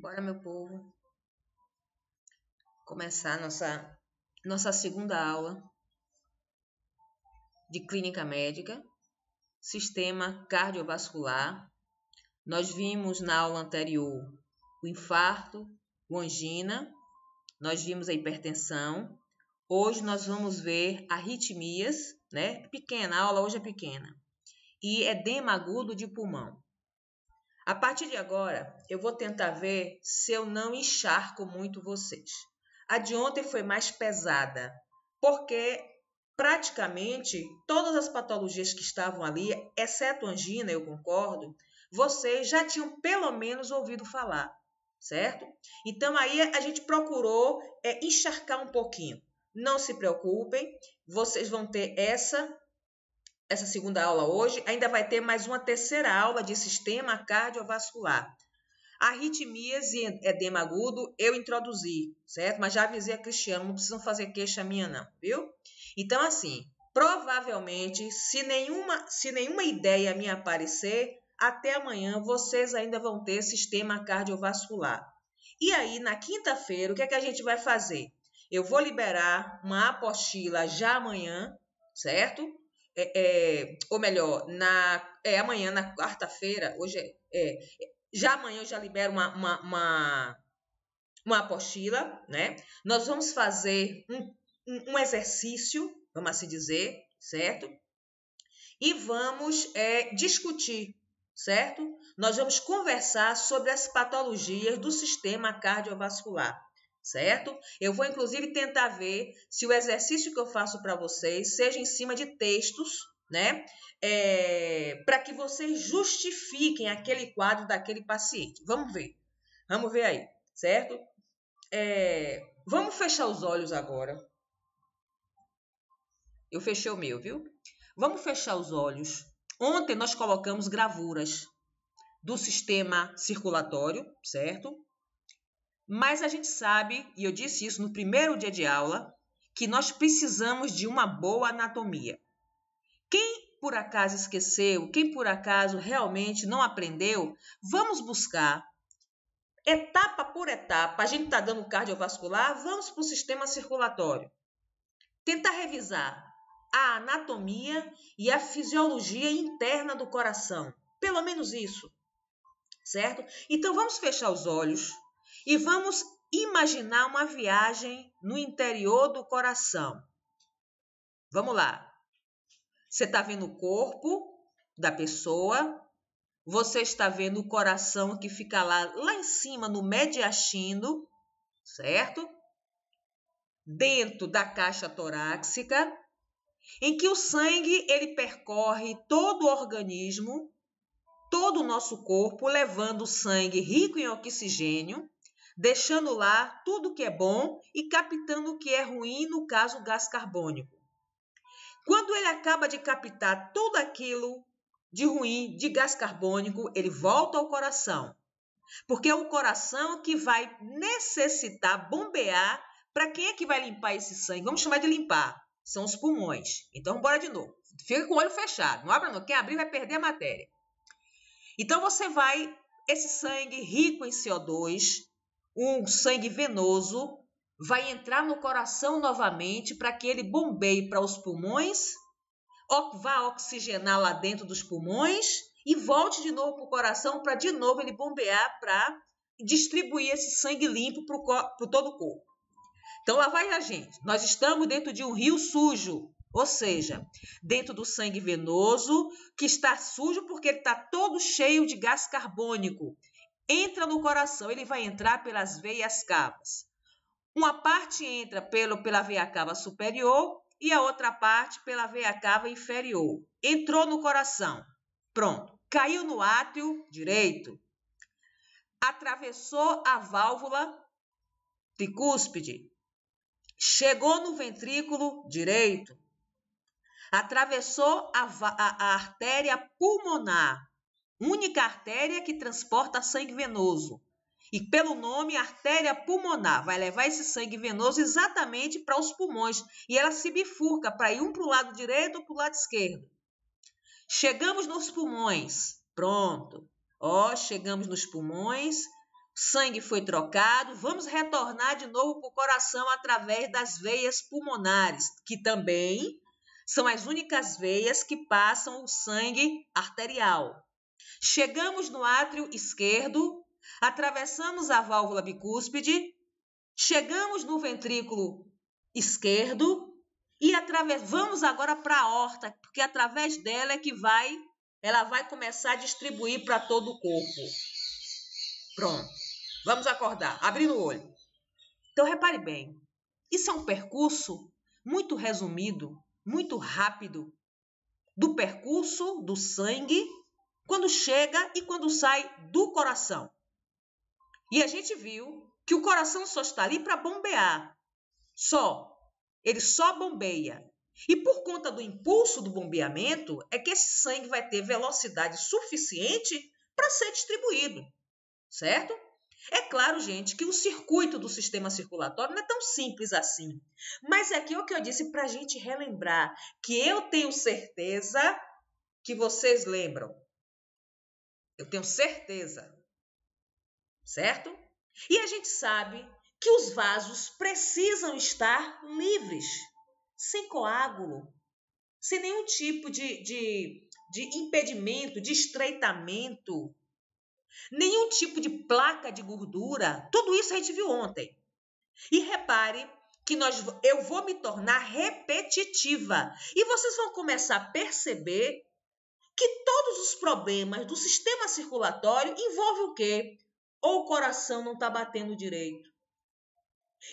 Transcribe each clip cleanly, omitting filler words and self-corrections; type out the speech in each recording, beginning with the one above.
Bora, meu povo, começar nossa segunda aula de clínica médica, sistema cardiovascular. Nós vimos na aula anterior o infarto, o angina, nós vimos a hipertensão. Hoje nós vamos ver arritmias, né? Pequena, a aula hoje é pequena. E edema agudo de pulmão. A partir de agora, eu vou tentar ver se eu não encharco muito vocês. A de ontem foi mais pesada, porque praticamente todas as patologias que estavam ali, exceto angina, eu concordo, vocês já tinham pelo menos ouvido falar, certo? Então aí a gente procurou encharcar um pouquinho. Não se preocupem, vocês vão ter essa segunda aula hoje, ainda vai ter mais uma terceira aula de sistema cardiovascular. Arritmias e edema agudo eu introduzi, certo? Mas já avisei a Cristiano, não precisam fazer queixa minha não, viu? Então, assim, provavelmente, se nenhuma ideia me aparecer, até amanhã vocês ainda vão ter sistema cardiovascular. E aí, na quinta-feira, o que é que a gente vai fazer? Eu vou liberar uma apostila já amanhã, certo? Ou melhor, amanhã, na quarta-feira, hoje já amanhã eu já libero uma apostila, né? Nós vamos fazer um exercício, vamos assim dizer, certo? E vamos discutir, certo? Nós vamos conversar sobre as patologias do sistema cardiovascular, certo? Eu vou, inclusive, tentar ver se o exercício que eu faço para vocês seja em cima de textos, né? Para que vocês justifiquem aquele quadro daquele paciente. Vamos ver aí, certo? Vamos fechar os olhos agora. Eu fechei o meu, viu? Vamos fechar os olhos. Ontem nós colocamos gravuras do sistema circulatório, certo? Mas a gente sabe, e eu disse isso no primeiro dia de aula, que nós precisamos de uma boa anatomia. Quem por acaso esqueceu, quem por acaso realmente não aprendeu, vamos buscar etapa por etapa. A gente está dando cardiovascular, vamos para o sistema circulatório. Tentar revisar a anatomia e a fisiologia interna do coração. Pelo menos isso, certo? Então vamos fechar os olhos e vamos imaginar uma viagem no interior do coração. Vamos lá. Você está vendo o corpo da pessoa, você está vendo o coração que fica lá em cima no mediastino, certo? Dentro da caixa torácica, em que o sangue ele percorre todo o organismo, todo o nosso corpo, levando o sangue rico em oxigênio, deixando lá tudo que é bom e captando o que é ruim, no caso, o gás carbônico. Quando ele acaba de captar tudo aquilo de ruim, de gás carbônico, ele volta ao coração. Porque é o coração que vai necessitar bombear. Para quem é que vai limpar esse sangue? Vamos chamar de limpar. São os pulmões. Então, bora de novo. Fica com o olho fechado. Não abra não. Quem abrir vai perder a matéria. Então, esse sangue rico em CO2, um sangue venoso, vai entrar no coração novamente para que ele bombeie para os pulmões, vá oxigenar lá dentro dos pulmões e volte de novo para o coração para de novo ele bombear para distribuir esse sangue limpo para todo o corpo. Então lá vai a gente. Nós estamos dentro de um rio sujo, ou seja, dentro do sangue venoso que está sujo porque ele está todo cheio de gás carbônico. Entra no coração, ele vai entrar pelas veias cavas. Uma parte entra pela veia cava superior e a outra parte pela veia cava inferior. Entrou no coração. Pronto. Caiu no átrio direito. Atravessou a válvula tricúspide. Chegou no ventrículo direito. Atravessou a artéria pulmonar. Única artéria que transporta sangue venoso. E pelo nome, artéria pulmonar, vai levar esse sangue venoso exatamente para os pulmões. E ela se bifurca para ir um para o lado direito ou para o lado esquerdo. Chegamos nos pulmões. Pronto. Chegamos nos pulmões. sangue foi trocado, vamos retornar de novo para o coração através das veias pulmonares, que também são as únicas veias que passam o sangue arterial. Chegamos no átrio esquerdo, atravessamos a válvula bicúspide, chegamos no ventrículo esquerdo e vamos agora para a aorta, porque através dela é que ela vai começar a distribuir para todo o corpo. Pronto, vamos acordar, abrindo o olho. Então, repare bem, isso é um percurso muito resumido, muito rápido, do percurso do sangue quando chega e quando sai do coração. E a gente viu que o coração só está ali para bombear. Ele só bombeia. E por conta do impulso do bombeamento, é que esse sangue vai ter velocidade suficiente para ser distribuído, certo? É claro, gente, que o circuito do sistema circulatório não é tão simples assim. Mas é aquilo que eu disse para a gente relembrar, que eu tenho certeza que vocês lembram. Eu tenho certeza, certo? E a gente sabe que os vasos precisam estar livres, sem coágulo, sem nenhum tipo de impedimento, de estreitamento, nenhum tipo de placa de gordura. Tudo isso a gente viu ontem. E repare que eu vou me tornar repetitiva. E vocês vão começar a perceber que todos os problemas do sistema circulatório envolvem o quê? Ou o coração não está batendo direito.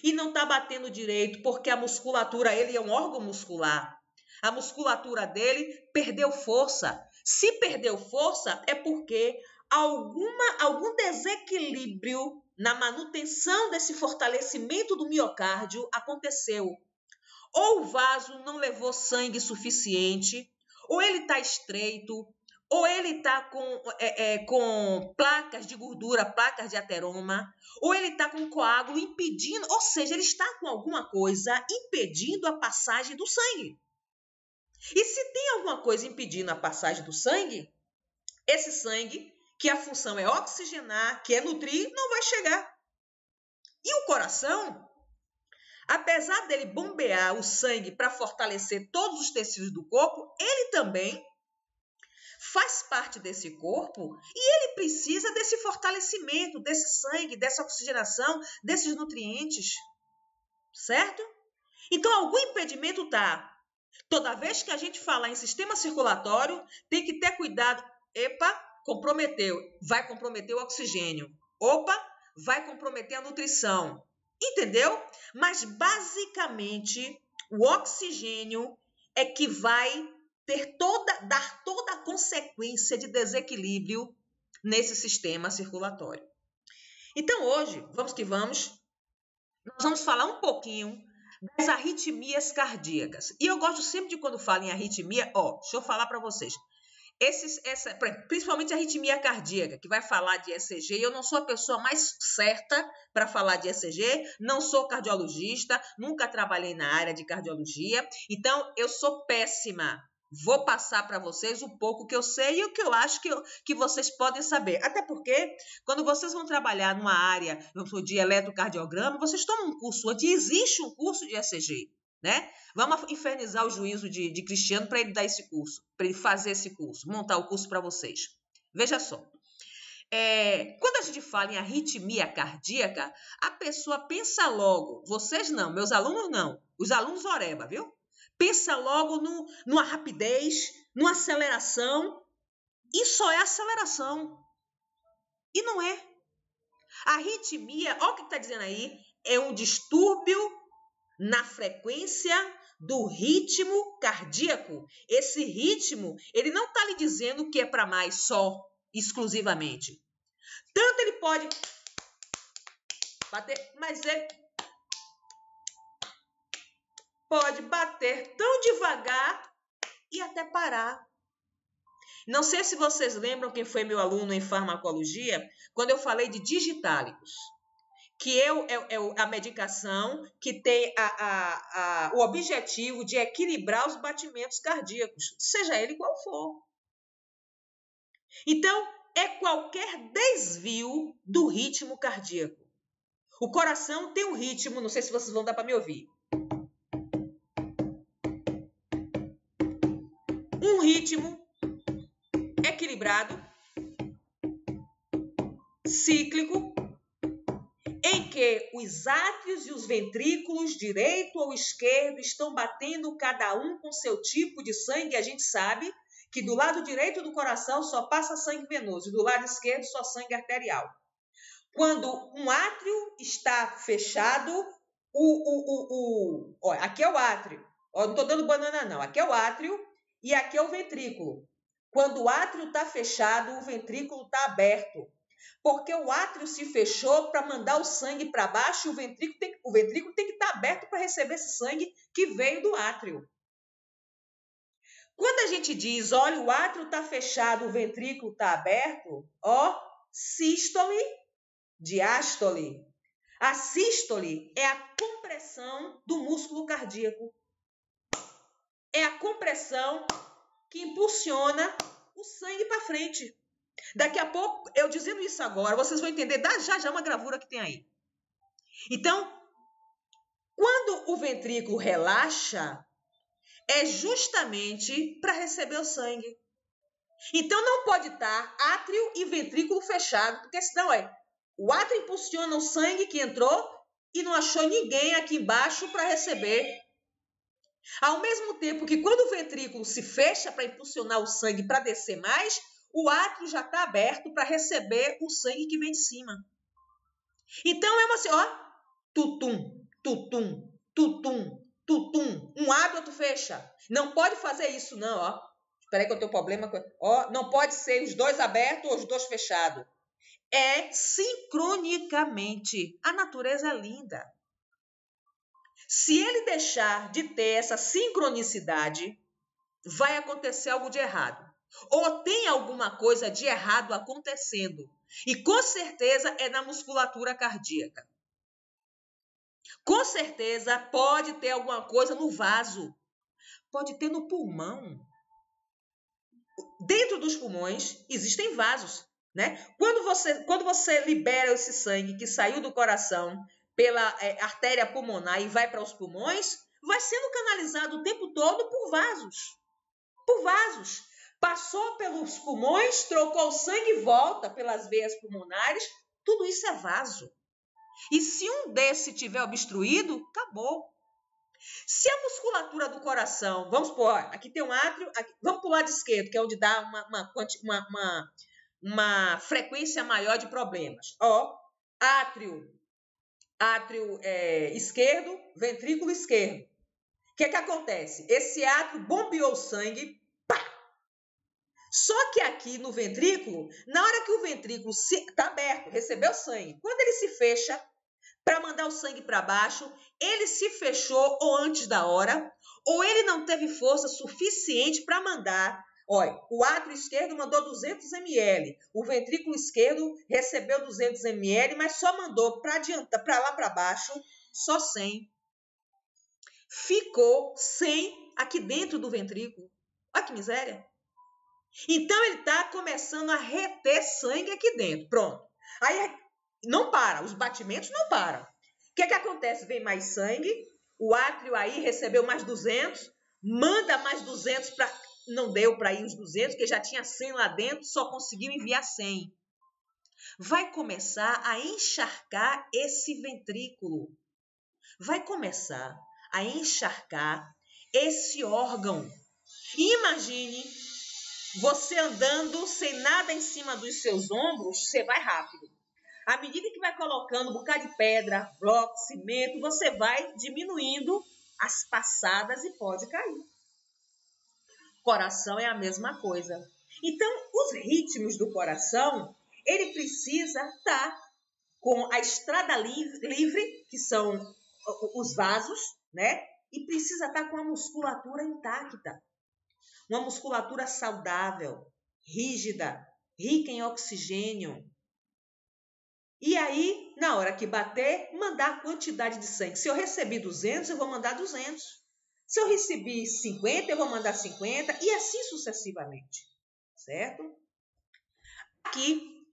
E não está batendo direito porque a musculatura, ele é um órgão muscular. A musculatura dele perdeu força. Se perdeu força, é porque algum desequilíbrio na manutenção desse fortalecimento do miocárdio aconteceu. Ou o vaso não levou sangue suficiente, ou ele está estreito, ou ele está com placas de gordura, placas de ateroma, ou ele está com coágulo impedindo, ou seja, ele está com alguma coisa impedindo a passagem do sangue. E se tem alguma coisa impedindo a passagem do sangue, esse sangue, que a função é oxigenar, que é nutrir, não vai chegar. E o coração, apesar dele bombear o sangue para fortalecer todos os tecidos do corpo, ele também faz parte desse corpo e ele precisa desse fortalecimento, desse sangue, dessa oxigenação, desses nutrientes, certo? Então, algum impedimento tá. Toda vez que a gente falar em sistema circulatório, tem que ter cuidado. Epa, comprometeu, vai comprometer o oxigênio. Opa, vai comprometer a nutrição. Entendeu? Mas, basicamente, o oxigênio é que vai dar toda a consequência de desequilíbrio nesse sistema circulatório. Então, hoje, vamos que vamos, nós vamos falar um pouquinho das arritmias cardíacas. E eu gosto sempre de, quando falo em arritmia, deixa eu falar para vocês. Principalmente a arritmia cardíaca, que vai falar de ECG, eu não sou a pessoa mais certa para falar de ECG, não sou cardiologista, nunca trabalhei na área de cardiologia, então eu sou péssima. Vou passar para vocês um pouco que eu sei e o que eu acho que vocês podem saber. Até porque, quando vocês vão trabalhar numa área de eletrocardiograma, vocês tomam um curso antes, existe um curso de ECG, né? Vamos infernizar o juízo de Cristiano para ele dar esse curso, para ele fazer esse curso, montar o curso para vocês. Veja só. Quando a gente fala em arritmia cardíaca, a pessoa pensa logo, vocês não, meus alunos não, os alunos oreba, viu? Pensa logo numa rapidez, numa aceleração, e só é aceleração. E não é. A arritmia, olha o que está dizendo aí, é um distúrbio na frequência do ritmo cardíaco. Esse ritmo, ele não está lhe dizendo que é para mais só, exclusivamente. Tanto ele pode bater, mas ele pode bater tão devagar e até parar. Não sei se vocês lembram quem foi meu aluno em farmacologia, quando eu falei de digitálicos, que é a medicação que tem o objetivo de equilibrar os batimentos cardíacos, seja ele qual for. Então, é qualquer desvio do ritmo cardíaco. O coração tem um ritmo, não sei se vocês vão dar para me ouvir. Um ritmo equilibrado, cíclico, em que os átrios e os ventrículos, direito ou esquerdo, estão batendo cada um com seu tipo de sangue. A gente sabe que do lado direito do coração só passa sangue venoso e do lado esquerdo só sangue arterial. Quando um átrio está fechado, aqui é o átrio. Não estou dando banana, não. Aqui é o átrio e aqui é o ventrículo. Quando o átrio está fechado, o ventrículo está aberto. Porque o átrio se fechou para mandar o sangue para baixo e o ventrículo tem que estar aberto para receber esse sangue que veio do átrio. Quando a gente diz, olha, o átrio está fechado, o ventrículo está aberto, sístole, diástole. A sístole é a compressão do músculo cardíaco. É a compressão que impulsiona o sangue para frente. Daqui a pouco, eu dizendo isso agora, vocês vão entender já uma gravura que tem aí. Então, quando o ventrículo relaxa, é justamente para receber o sangue. Então, não pode estar átrio e ventrículo fechado, porque senão o átrio impulsiona o sangue que entrou e não achou ninguém aqui embaixo para receber. Ao mesmo tempo que quando o ventrículo se fecha para impulsionar o sangue para descer mais, o átrio já está aberto para receber o sangue que vem de cima. Então, é assim, tutum, tutum, tutum, tutum. Um abre, outro fecha. Não pode fazer isso, não, Espera aí que eu tenho problema. Não pode ser os dois abertos ou os dois fechados. É sincronicamente. A natureza é linda. Se ele deixar de ter essa sincronicidade, vai acontecer algo de errado. Ou tem alguma coisa de errado acontecendo. E com certeza é na musculatura cardíaca. Com certeza pode ter alguma coisa no vaso. Pode ter no pulmão. Dentro dos pulmões existem vasos, né? Quando você libera esse sangue que saiu do coração pela artéria pulmonar e vai para os pulmões, vai sendo canalizado o tempo todo por vasos. Por vasos. Passou pelos pulmões, trocou o sangue e volta pelas veias pulmonares. Tudo isso é vaso. E se um desses tiver obstruído, acabou. Se a musculatura do coração, vamos supor, aqui tem um átrio, vamos para o lado esquerdo, que é onde dá uma frequência maior de problemas. Átrio esquerdo, ventrículo esquerdo. O que acontece? Esse átrio bombeou o sangue, Só que aqui no ventrículo, na hora que o ventrículo está aberto, recebeu sangue, quando ele se fecha para mandar o sangue para baixo, ele se fechou ou antes da hora, ou ele não teve força suficiente para mandar. Olha, o átrio esquerdo mandou 200 ml, o ventrículo esquerdo recebeu 200 ml, mas só mandou para lá para baixo, só 100. Ficou 100 aqui dentro do ventrículo. Olha que miséria. Então, ele está começando a reter sangue aqui dentro. Pronto. Aí, não para. Os batimentos não param. O que acontece? Vem mais sangue. O átrio aí recebeu mais 200. Manda mais 200 para... Não deu para ir os 200, porque já tinha 100 lá dentro. Só conseguiu enviar 100. Vai começar a encharcar esse ventrículo. Vai começar a encharcar esse órgão. E imagine... Você andando sem nada em cima dos seus ombros, você vai rápido. À medida que vai colocando um bocado de pedra, bloco, cimento, você vai diminuindo as passadas e pode cair. Coração é a mesma coisa. Então, os ritmos do coração, ele precisa estar com a estrada livre, que são os vasos, né? E precisa estar com a musculatura intacta. Uma musculatura saudável, rígida, rica em oxigênio. E aí, na hora que bater, mandar a quantidade de sangue. Se eu recebi 200, eu vou mandar 200. Se eu recebi 50, eu vou mandar 50 e assim sucessivamente. Certo? Aqui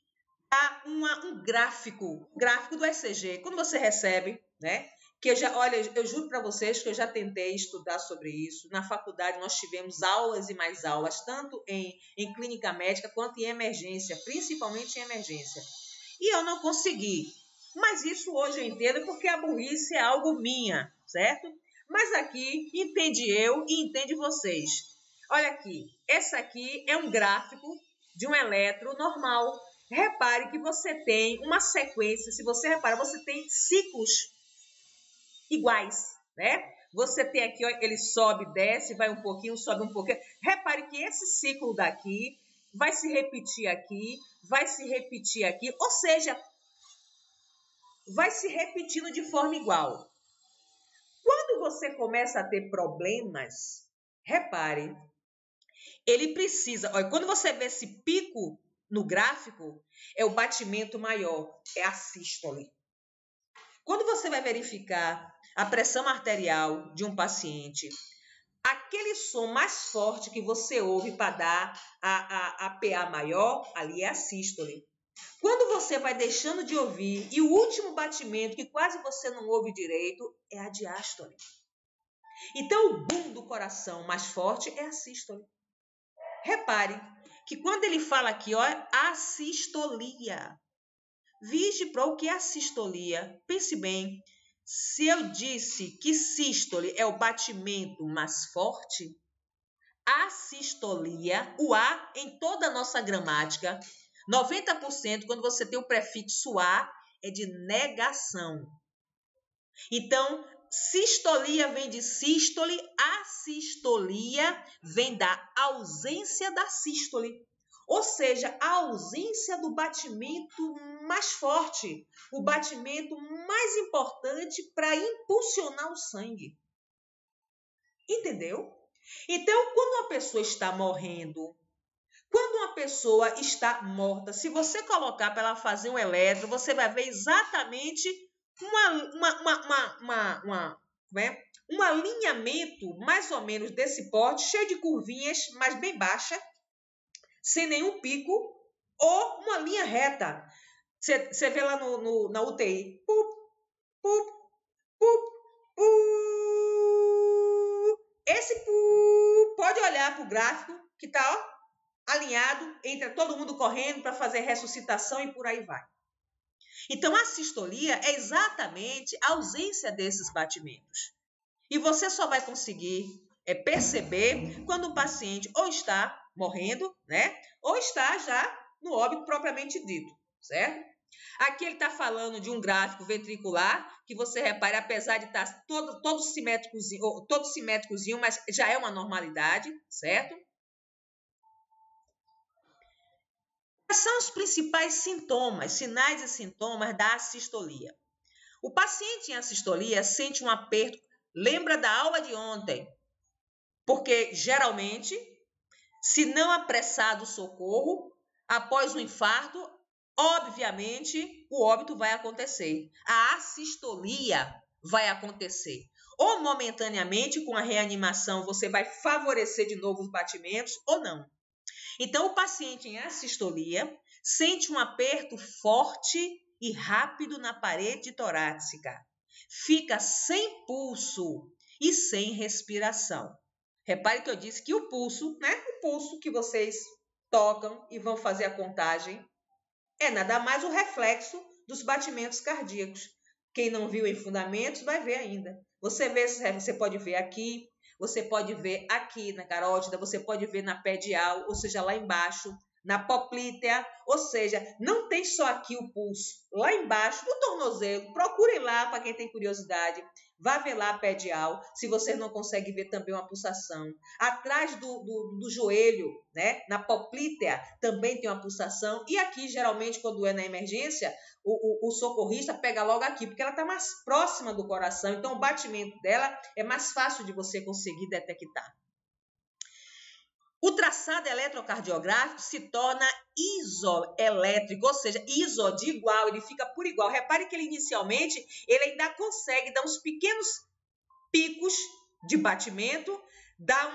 tá um gráfico do ECG. Quando você recebe, né? Que olha, eu juro para vocês que eu já tentei estudar sobre isso. Na faculdade nós tivemos aulas e mais aulas, tanto em clínica médica quanto em emergência, principalmente em emergência. E eu não consegui. Mas isso hoje eu entendo porque a burrice é algo minha, certo? Mas aqui entende eu e entende vocês. Olha aqui, esse aqui é um gráfico de um eletro normal. Repare que você tem uma sequência, se você reparar, você tem ciclos iguais, né? Você tem aqui, ó, ele sobe, desce, vai um pouquinho, sobe um pouquinho. Repare que esse ciclo daqui vai se repetir aqui, vai se repetir aqui, ou seja, vai se repetindo de forma igual. Quando você começa a ter problemas, repare, ele precisa, olha, quando você vê esse pico no gráfico, é o batimento maior, é a sístole. Quando você vai verificar a pressão arterial de um paciente, aquele som mais forte que você ouve para dar a PA maior, ali é a sístole. Quando você vai deixando de ouvir e o último batimento, que quase você não ouve direito, é a diástole. Então, o boom do coração mais forte é a sístole. Repare que quando ele fala aqui, ó, assistolia. Vige para o que é a sistolia. Pense bem, se eu disse que sístole é o batimento mais forte, a sistolia, o A em toda a nossa gramática, 90% quando você tem o prefixo A é de negação. Então, sistolia vem de sístole, assistolia vem da ausência da sístole. Ou seja, a ausência do batimento mais forte, o batimento mais importante para impulsionar o sangue. Entendeu? Então, quando uma pessoa está morrendo, quando uma pessoa está morta, se você colocar para ela fazer um eletro, você vai ver exatamente um alinhamento mais ou menos desse porte, cheio de curvinhas, mas bem baixa, sem nenhum pico, ou uma linha reta. Você vê lá na UTI. Pup, pup, pup, pup. Esse pup, pode olhar para o gráfico que está alinhado, entra todo mundo correndo para fazer ressuscitação e por aí vai. Então, a sistolia é exatamente a ausência desses batimentos. E você só vai conseguir perceber quando o paciente ou está morrendo, né? Ou está já no óbito propriamente dito, certo? Aqui ele está falando de um gráfico ventricular, que você repare, apesar de estar todo simétricozinho, mas já é uma normalidade, certo? Quais são os principais sintomas, sinais e sintomas da assistolia? O paciente em assistolia sente um aperto, lembra da aula de ontem, porque geralmente, se não apressado o socorro, após o infarto, obviamente, o óbito vai acontecer. A assistolia vai acontecer. Ou momentaneamente, com a reanimação, você vai favorecer de novo os batimentos, ou não. Então, o paciente em assistolia sente um aperto forte e rápido na parede torácica. Fica sem pulso e sem respiração. Repare que eu disse que o pulso, né? O pulso que vocês tocam e vão fazer a contagem, é nada mais o reflexo dos batimentos cardíacos. Quem não viu em fundamentos vai ver ainda. Você pode ver aqui, você pode ver aqui na carótida, você pode ver na pedial, ou seja, lá embaixo, na poplítea, ou seja, não tem só aqui o pulso, lá embaixo, no tornozelo, procurem lá para quem tem curiosidade, vá ver lá a pedial, se vocês não conseguem ver também uma pulsação. Atrás do joelho, né, na poplítea, também tem uma pulsação, e aqui, geralmente, quando é na emergência, o socorrista pega logo aqui, porque ela está mais próxima do coração, então o batimento dela é mais fácil de você conseguir detectar. O traçado eletrocardiográfico se torna isoelétrico, ou seja, iso de igual, ele fica por igual. Repare que ele inicialmente ele ainda consegue dar uns pequenos picos de batimento, dá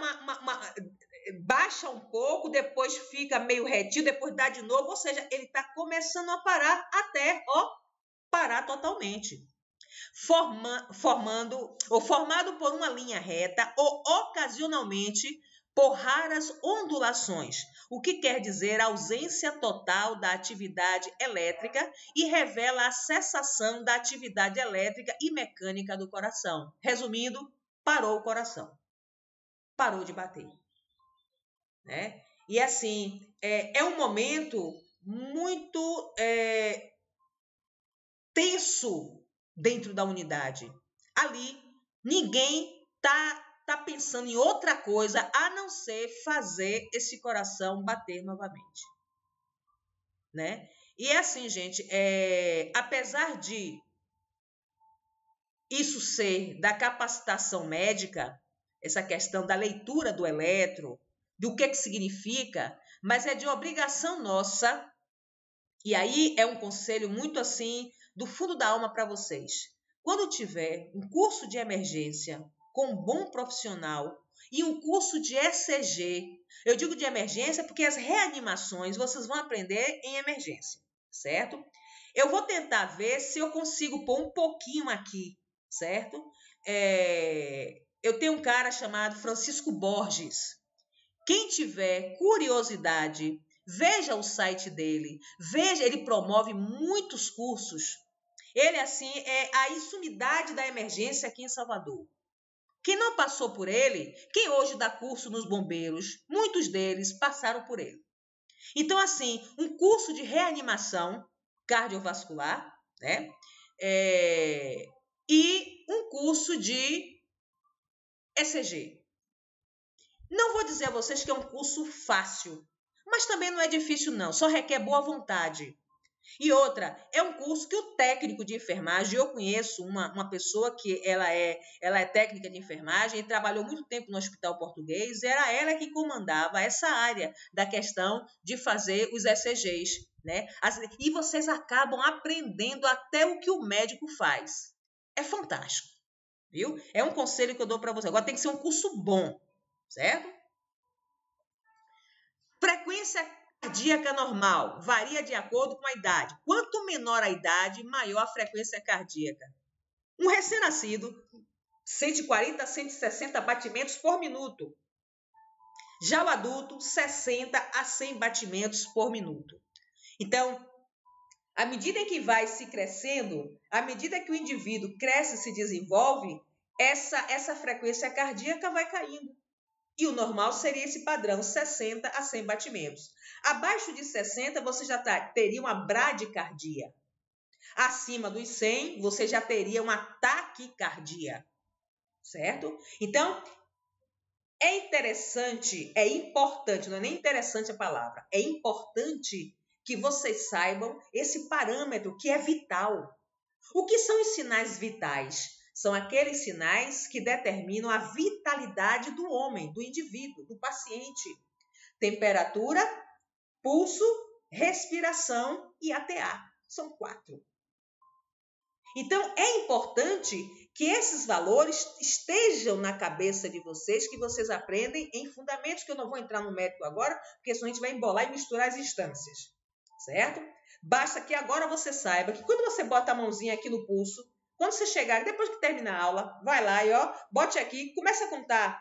baixa um pouco, depois fica meio retinho, depois dá de novo, ou seja, ele está começando a parar até, parar totalmente. Formado por uma linha reta ou ocasionalmente por raras ondulações, o que quer dizer ausência total da atividade elétrica e revela a cessação da atividade elétrica e mecânica do coração. Resumindo, parou o coração. Parou de bater. Né? E assim, é um momento muito tenso dentro da unidade. Ali, ninguém tá pensando em outra coisa a não ser fazer esse coração bater novamente. Né? E assim, gente, apesar de isso ser da capacitação médica, essa questão da leitura do eletro, do que significa, mas é de obrigação nossa, e aí é um conselho muito assim, do fundo da alma para vocês. Quando tiver um curso de emergência com um bom profissional e um curso de ECG, eu digo de emergência porque as reanimações vocês vão aprender em emergência, certo? Eu vou tentar ver se eu consigo pôr um pouquinho aqui, certo? Eu tenho um cara chamado Francisco Borges. Quem tiver curiosidade, veja o site dele, ele promove muitos cursos. Ele, assim, é a insumidade da emergência aqui em Salvador. Quem não passou por ele, quem hoje dá curso nos bombeiros, muitos deles passaram por ele. Então, assim, um curso de reanimação cardiovascular, né? E um curso de ECG. Não vou dizer a vocês que é um curso fácil, mas também não é difícil não, só requer boa vontade. E outra, é um curso que o técnico de enfermagem, eu conheço uma pessoa que ela é técnica de enfermagem e trabalhou muito tempo no Hospital Português, era ela que comandava essa área da questão de fazer os ECGs, né? E vocês acabam aprendendo até o que o médico faz. É fantástico, viu? É um conselho que eu dou para vocês. Agora tem que ser um curso bom, certo? Frequência cardíaca normal varia de acordo com a idade. Quanto menor a idade, maior a frequência cardíaca. Um recém-nascido, 140 a 160 batimentos por minuto. Já o adulto, 60 a 100 batimentos por minuto. Então, à medida em que vai se crescendo, à medida que o indivíduo cresce e se desenvolve, essa frequência cardíaca vai caindo. E o normal seria esse padrão, 60 a 100 batimentos. Abaixo de 60, você já teria uma bradicardia. Acima dos 100, você já teria uma taquicardia. Certo? Então, é interessante, é importante, não é nem interessante a palavra, é importante que vocês saibam esse parâmetro que é vital. O que são os sinais vitais? São aqueles sinais que determinam a vitalidade do homem, do indivíduo, do paciente. Temperatura, pulso, respiração e ATA. São 4. Então, é importante que esses valores estejam na cabeça de vocês, que vocês aprendem em fundamentos, que eu não vou entrar no mérito agora, porque senão a gente vai embolar e misturar as instâncias. Certo? Basta que agora você saiba que quando você bota a mãozinha aqui no pulso, quando você chegar, depois que terminar a aula, vai lá e bote aqui, começa a contar.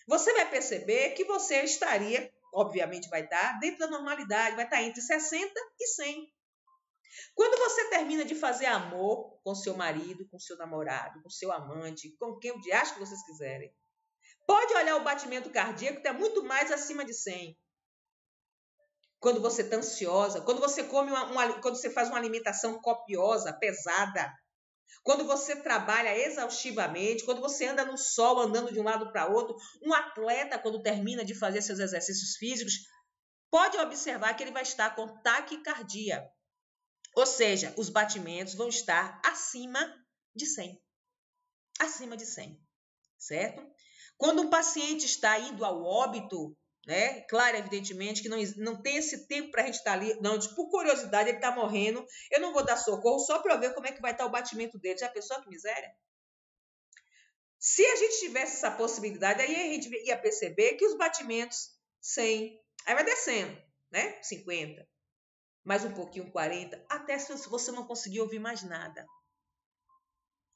Você vai perceber que você estaria, obviamente vai estar, dentro da normalidade, vai estar entre 60 e 100. Quando você termina de fazer amor com seu marido, com seu namorado, com seu amante, com quem o diacho que vocês quiserem, pode olhar o batimento cardíaco, que está muito mais acima de 100. Quando você está ansiosa, quando você come quando você faz uma alimentação copiosa, pesada, quando você trabalha exaustivamente, quando você anda no sol, andando de um lado para outro, um atleta, quando termina de fazer seus exercícios físicos, pode observar que ele vai estar com taquicardia. Ou seja, os batimentos vão estar acima de 100. Acima de 100, certo? Quando um paciente está indo ao óbito, né? Claro, evidentemente, que não tem esse tempo para a gente estar ali. Não, por curiosidade, ele está morrendo. Eu não vou dar socorro só para eu ver como é que vai estar o batimento dele. Já pensou que miséria? Se a gente tivesse essa possibilidade, aí a gente ia perceber que os batimentos 100, aí vai descendo, né? 50, mais um pouquinho 40, até se você não conseguir ouvir mais nada.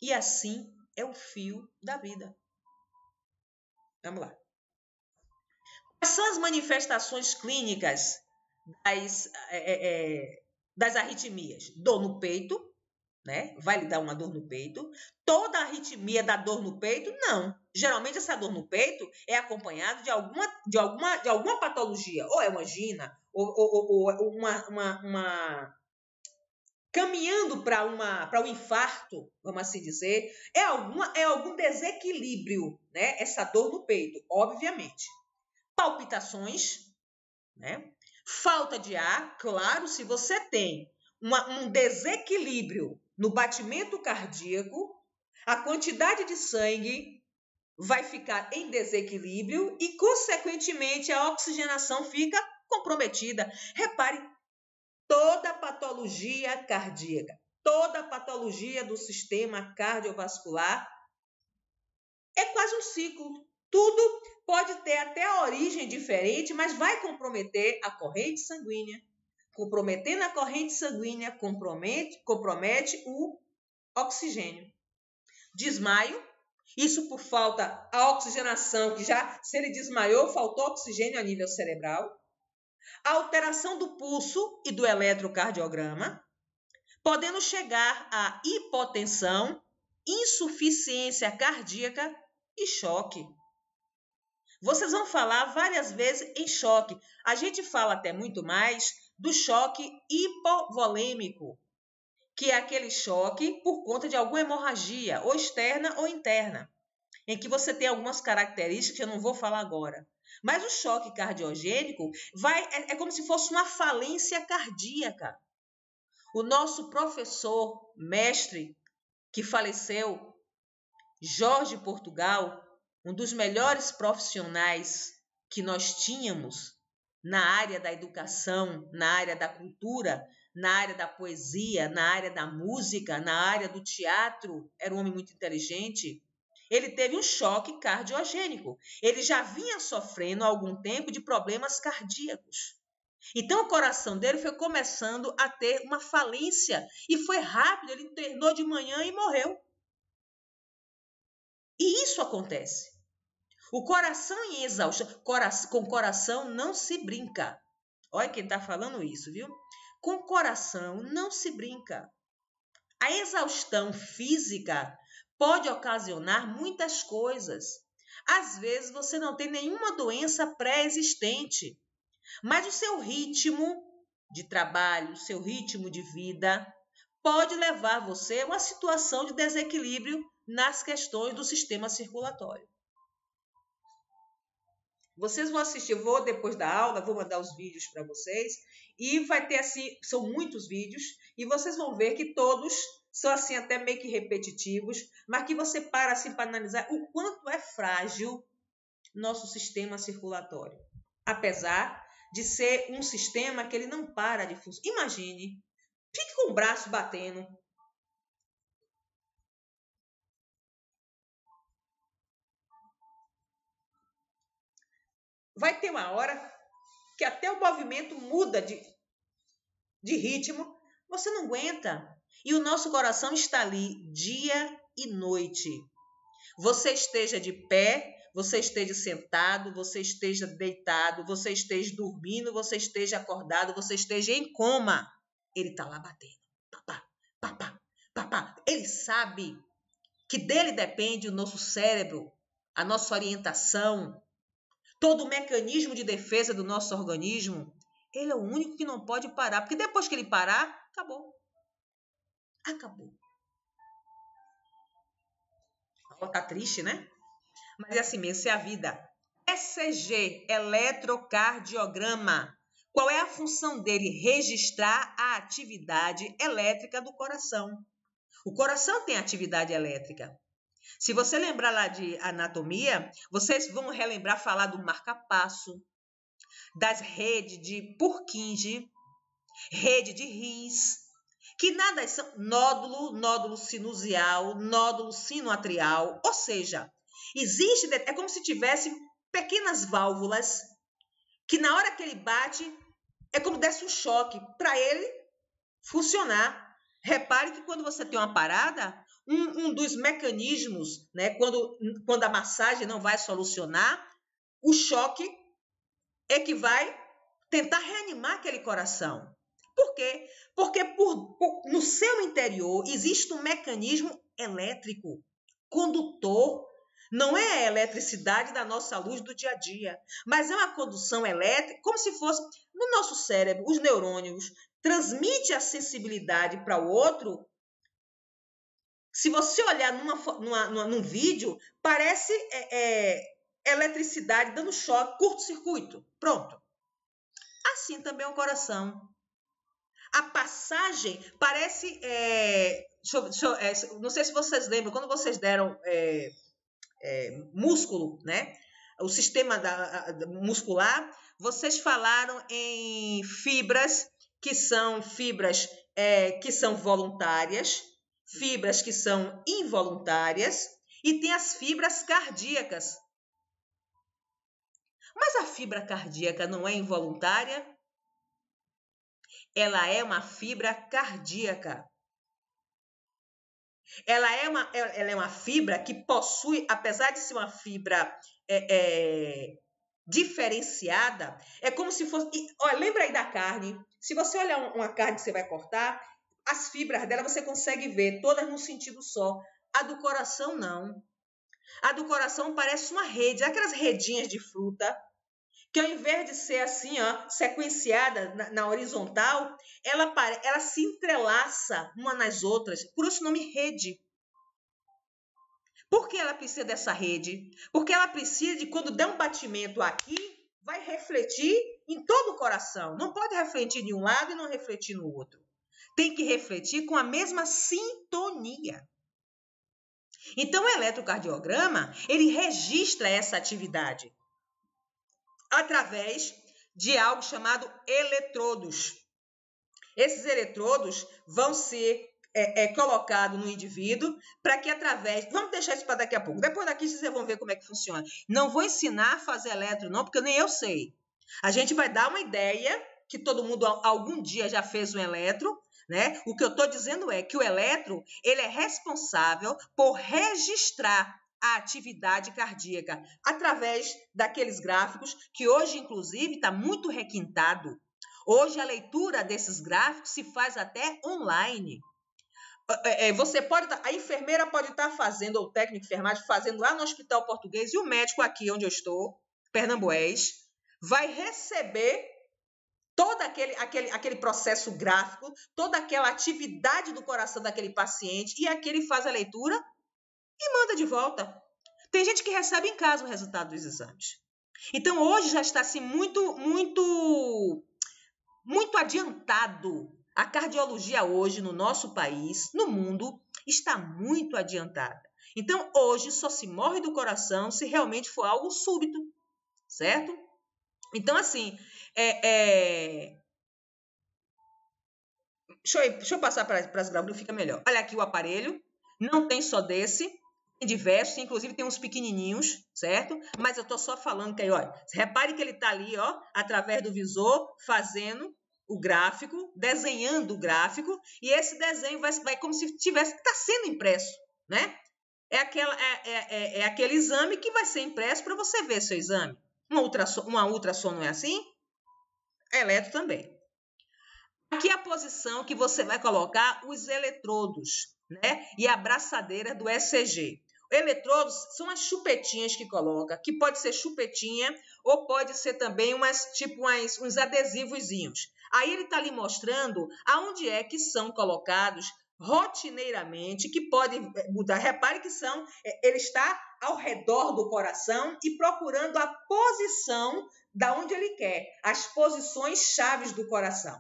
E assim é o fio da vida. Vamos lá. Quais são as manifestações clínicas das arritmias? Dor no peito, né? Vai lhe dar uma dor no peito. Toda arritmia dá dor no peito? Não. Geralmente essa dor no peito é acompanhada de alguma patologia. Ou é uma angina, ou uma caminhando para um infarto, vamos assim dizer. É algum desequilíbrio, né? Essa dor no peito, obviamente. Palpitações, né? Falta de ar, claro, se você tem um desequilíbrio no batimento cardíaco, a quantidade de sangue vai ficar em desequilíbrio e, consequentemente, a oxigenação fica comprometida. Repare, toda patologia cardíaca, toda patologia do sistema cardiovascular é quase um ciclo. Tudo pode ter até a origem diferente, mas vai comprometer a corrente sanguínea. Comprometendo a corrente sanguínea, compromete o oxigênio. Desmaio, isso por falta a oxigenação, que já, se ele desmaiou, faltou oxigênio a nível cerebral. A alteração do pulso e do eletrocardiograma, podendo chegar a hipotensão, insuficiência cardíaca e choque. Vocês vão falar várias vezes em choque. A gente fala até muito mais do choque hipovolêmico, que é aquele choque por conta de alguma hemorragia, ou externa ou interna, em que você tem algumas características que eu não vou falar agora. Mas o choque cardiogênico é como se fosse uma falência cardíaca. O nosso professor, mestre, que faleceu, Jorge Portugal, um dos melhores profissionais que nós tínhamos na área da educação, na área da cultura, na área da poesia, na área da música, na área do teatro, era um homem muito inteligente. Ele teve um choque cardiogênico. Ele já vinha sofrendo há algum tempo de problemas cardíacos. Então, o coração dele foi começando a ter uma falência e foi rápido, ele internou de manhã e morreu. E isso acontece. O coração em exaustão, com coração não se brinca. Olha quem está falando isso, viu? Com coração não se brinca. A exaustão física pode ocasionar muitas coisas. Às vezes você não tem nenhuma doença pré-existente, mas o seu ritmo de trabalho, o seu ritmo de vida pode levar você a uma situação de desequilíbrio nas questões do sistema circulatório. Vocês vão assistir, eu vou depois da aula, vou mandar os vídeos para vocês e vai ter assim, são muitos vídeos e vocês vão ver que todos são assim até meio que repetitivos, mas que você para assim para analisar o quanto é frágil nosso sistema circulatório. Apesar de ser um sistema que ele não para de funcionar. Imagine, fique com o braço batendo. Vai ter uma hora que até o movimento muda de ritmo, você não aguenta. E o nosso coração está ali dia e noite. Você esteja de pé, você esteja sentado, você esteja deitado, você esteja dormindo, você esteja acordado, você esteja em coma. Ele está lá batendo. Papá, papá, papá. Ele sabe que dele depende o nosso cérebro, a nossa orientação, todo o mecanismo de defesa do nosso organismo. Ele é o único que não pode parar, porque depois que ele parar, acabou. Acabou. Tá triste, né? Mas é assim mesmo, isso é a vida. ECG, eletrocardiograma. Qual é a função dele? Registrar a atividade elétrica do coração. O coração tem atividade elétrica. Se você lembrar lá de anatomia, vocês vão relembrar falar do marca-passo, das redes de Purkinje, rede de rins, que nada são nódulo, nódulo sinusial, nódulo sinoatrial, ou seja, é como se tivesse pequenas válvulas que na hora que ele bate, é como desse um choque para ele funcionar. Repare que quando você tem uma parada, um dos mecanismos, né, quando a massagem não vai solucionar, o choque é que vai tentar reanimar aquele coração. Por quê? Porque no seu interior existe um mecanismo elétrico, condutor. Não é a eletricidade da nossa luz do dia a dia, mas é uma condução elétrica, como se fosse no nosso cérebro, os neurônios transmite a sensibilidade para o outro. Se você olhar num vídeo, parece eletricidade dando choque, curto-circuito. Pronto. Assim também é o coração. A passagem parece... não sei se vocês lembram, quando vocês deram músculo, né? O sistema muscular, vocês falaram em fibras que são voluntárias, fibras que são involuntárias e tem as fibras cardíacas. Mas a fibra cardíaca não é involuntária? Ela é uma fibra cardíaca. Ela é uma fibra que possui, apesar de ser uma fibra diferenciada, é como se fosse... Olha, lembra aí da carne? Se você olhar uma carne que você vai cortar, as fibras dela você consegue ver todas num sentido só. A do coração, não. A do coração parece uma rede, aquelas redinhas de fruta, que ao invés de ser assim, ó, sequenciada na horizontal, ela se entrelaça uma nas outras, por isso o nome rede. Por que ela precisa dessa rede? Porque ela precisa de, quando der um batimento aqui, vai refletir em todo o coração. Não pode refletir de um lado e não refletir no outro. Tem que refletir com a mesma sintonia. Então, o eletrocardiograma, ele registra essa atividade através de algo chamado eletrodos. Esses eletrodos vão ser colocados no indivíduo para que através... Vamos deixar isso para daqui a pouco. Depois daqui vocês vão ver como é que funciona. Não vou ensinar a fazer eletro, não, porque nem eu sei. A gente vai dar uma ideia que todo mundo algum dia já fez um eletro, né? O que eu estou dizendo é que o eletro, ele é responsável por registrar a atividade cardíaca através daqueles gráficos que hoje, inclusive, está muito requintado. Hoje, a leitura desses gráficos se faz até online. A enfermeira pode estar fazendo, ou o técnico de enfermagem fazendo lá no Hospital Português, e o médico aqui onde eu estou, Pernambués, vai receber todo aquele processo gráfico, toda aquela atividade do coração daquele paciente, e aqui ele faz a leitura e manda de volta. Tem gente que recebe em casa o resultado dos exames. Então, hoje já está assim, muito adiantado. A cardiologia hoje no nosso país, no mundo, está muito adiantada. Então, hoje só se morre do coração se realmente for algo súbito, certo? Então, assim, deixa eu passar para as gravuras, fica melhor. Olha aqui o aparelho, não tem só desse, tem diversos, inclusive tem uns pequenininhos, certo? Mas eu estou só falando que aí, olha, repare que ele está ali, ó, através do visor, fazendo o gráfico, desenhando o gráfico, e esse desenho vai como se está sendo impresso, né? É aquele exame que vai ser impresso para você ver seu exame. Uma ultrassom não é assim? Eletro também. Aqui é a posição que você vai colocar os eletrodos, né? E a abraçadeira do ECG. Eletrodos são as chupetinhas que coloca, que pode ser chupetinha ou pode ser também uns adesivozinhos. Aí ele está ali mostrando aonde é que são colocados rotineiramente, que pode mudar. Repare que ele está ao redor do coração e procurando a posição da onde ele quer, as posições chaves do coração.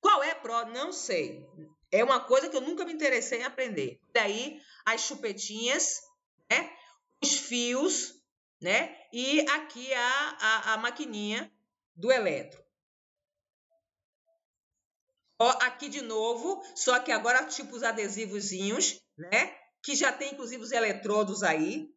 Qual é não sei. É uma coisa que eu nunca me interessei em aprender. Daí as chupetinhas, né? Os fios, né? E aqui a maquininha do eletro. Ó, aqui de novo, só que agora tipo os adesivozinhos, né? Que já tem inclusive os eletrodos aí.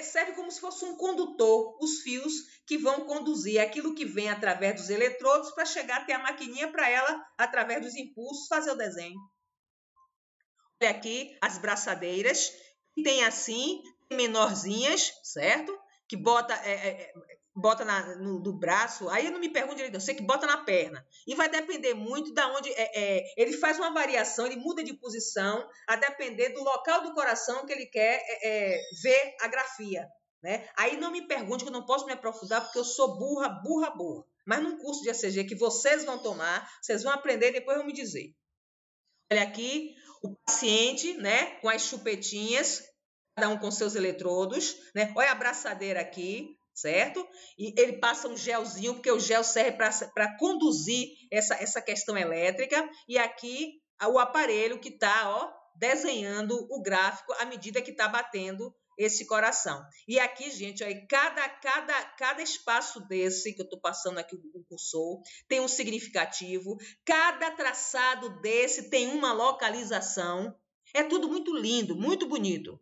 Serve como se fosse um condutor, os fios que vão conduzir aquilo que vem através dos eletrodos para chegar até a maquininha para ela, através dos impulsos, fazer o desenho. Olha aqui as braçadeiras, tem assim, menorzinhas, certo? Que bota no braço, aí eu não me pergunto direito, eu sei que bota na perna. E vai depender muito de onde. Ele faz uma variação, ele muda de posição, a depender do local do coração que ele quer ver a grafia. Né? Aí não me pergunte, que eu não posso me aprofundar, porque eu sou burra. Mas num curso de ECG que vocês vão tomar, vocês vão aprender e depois vão me dizer. Olha aqui, o paciente, né, com as chupetinhas, cada um com seus eletrodos, né? Olha a abraçadeira aqui, certo? E ele passa um gelzinho, porque o gel serve para conduzir essa questão elétrica. E aqui o aparelho que está, ó, desenhando o gráfico à medida que está batendo esse coração. E aqui, gente, ó, cada espaço desse que eu estou passando aqui o cursor tem um significativo. Cada traçado desse tem uma localização. É tudo muito lindo, muito bonito.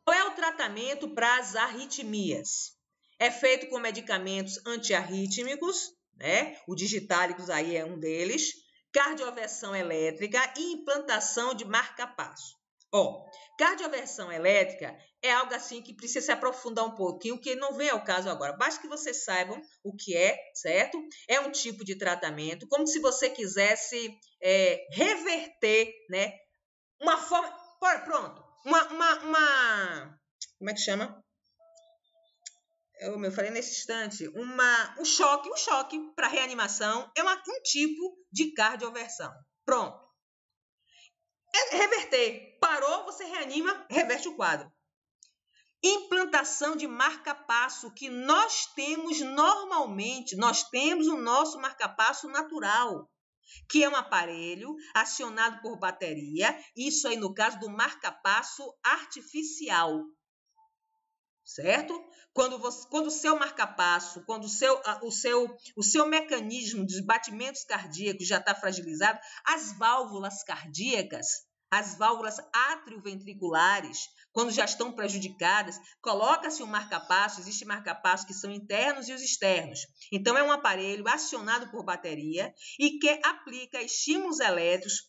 Qual é o tratamento para as arritmias? É feito com medicamentos antiarrítmicos, né? O digitálicos aí é um deles, cardioversão elétrica e implantação de marca-passo. Ó, cardioversão elétrica é algo assim que precisa se aprofundar um pouquinho, que não vem ao caso agora. Basta que vocês saibam o que é, certo? É um tipo de tratamento, como se você quisesse reverter, né? Uma forma... Pronto. Como é que chama? Eu falei nesse instante. Um choque para reanimação é um tipo de cardioversão. Pronto. Reverter. Parou, você reanima, reverte o quadro. Implantação de marca-passo, que nós temos normalmente. Nós temos o nosso marca-passo natural, que é um aparelho acionado por bateria, isso aí no caso do marca-passo artificial, certo? Quando o seu marca-passo, quando o seu mecanismo de batimentos cardíacos já está fragilizado, as válvulas cardíacas, as válvulas atrioventriculares, quando já estão prejudicadas, coloca-se um marca-passo, existem marca-passos que são internos e os externos. Então, é um aparelho acionado por bateria e que aplica estímulos elétricos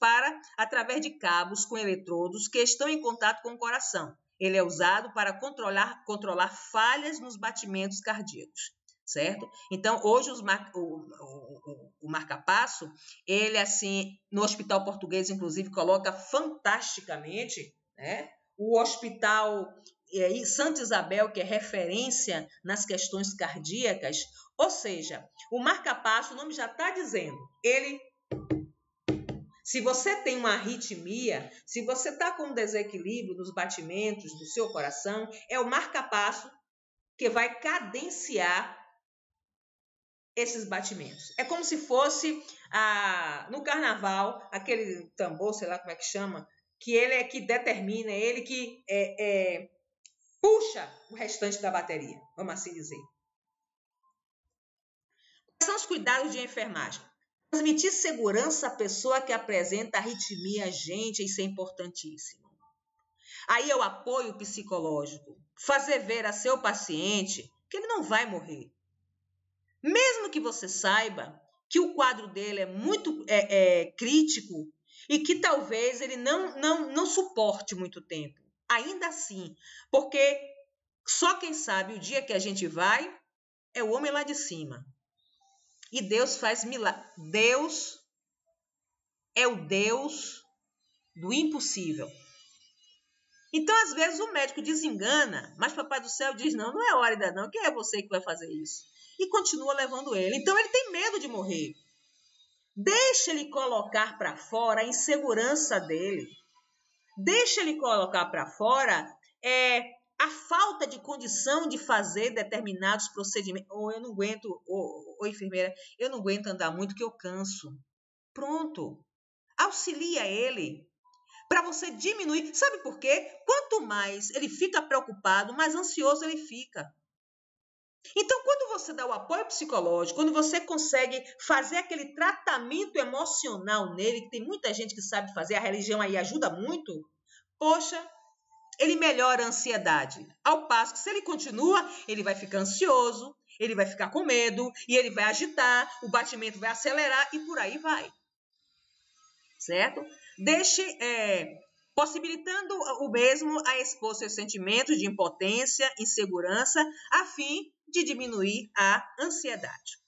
através de cabos com eletrodos que estão em contato com o coração. Ele é usado para controlar falhas nos batimentos cardíacos, certo? Então, hoje o marca-passo, ele assim, no Hospital Português, inclusive, coloca fantasticamente, né? O Hospital Santa Isabel, que é referência nas questões cardíacas, ou seja, o marca-passo, o nome já está dizendo, se você tem uma arritmia, se você está com um desequilíbrio nos batimentos do seu coração, é o marca-passo que vai cadenciar esses batimentos. É como se fosse no carnaval, aquele tambor, sei lá como é que chama, que ele é que determina, ele que puxa o restante da bateria, vamos assim dizer. Quais são os cuidados de enfermagem? Transmitir segurança à pessoa que apresenta arritmia, gente, isso é importantíssimo. Aí é o apoio psicológico, fazer ver a seu paciente que ele não vai morrer. Mesmo que você saiba que o quadro dele é muito crítico e que talvez ele não suporte muito tempo. Ainda assim, porque só quem sabe o dia que a gente vai é o homem lá de cima. E Deus faz milagre. Deus é o Deus do impossível. Então, às vezes, o médico desengana, mas Papai do Céu diz, não é hora ainda não, quem é você que vai fazer isso? E continua levando ele. Então, ele tem medo de morrer. Deixa ele colocar para fora a insegurança dele. Deixa ele colocar para fora a falta de condição de fazer determinados procedimentos. Ou eu não aguento, ou enfermeira, eu não aguento andar muito que eu canso. Pronto. Auxilia ele para você diminuir. Sabe por quê? Quanto mais ele fica preocupado, mais ansioso ele fica. Então, quando você dá o apoio psicológico, quando você consegue fazer aquele tratamento emocional nele, que tem muita gente que sabe fazer, a religião aí ajuda muito, poxa, ele melhora a ansiedade. Ao passo que se ele continua, ele vai ficar ansioso, ele vai ficar com medo, e ele vai agitar, o batimento vai acelerar e por aí vai. Certo? Possibilitando o mesmo a expor seus sentimentos de impotência, insegurança, a fim de diminuir a ansiedade.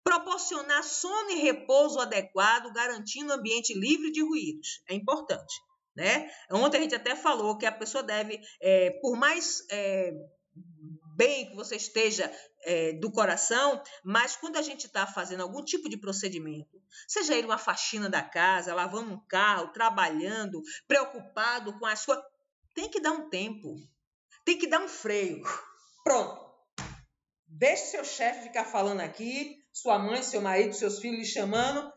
Proporcionar sono e repouso adequado, garantindo um ambiente livre de ruídos. É importante, né? Ontem a gente até falou que a pessoa deve, por mais bem que você esteja do coração, mas quando a gente está fazendo algum tipo de procedimento, seja ele uma faxina da casa, lavando um carro, trabalhando, preocupado com a sua... Tem que dar um tempo, tem que dar um freio. Pronto. Deixe seu chefe ficar falando aqui, sua mãe, seu marido, seus filhos lhe chamando.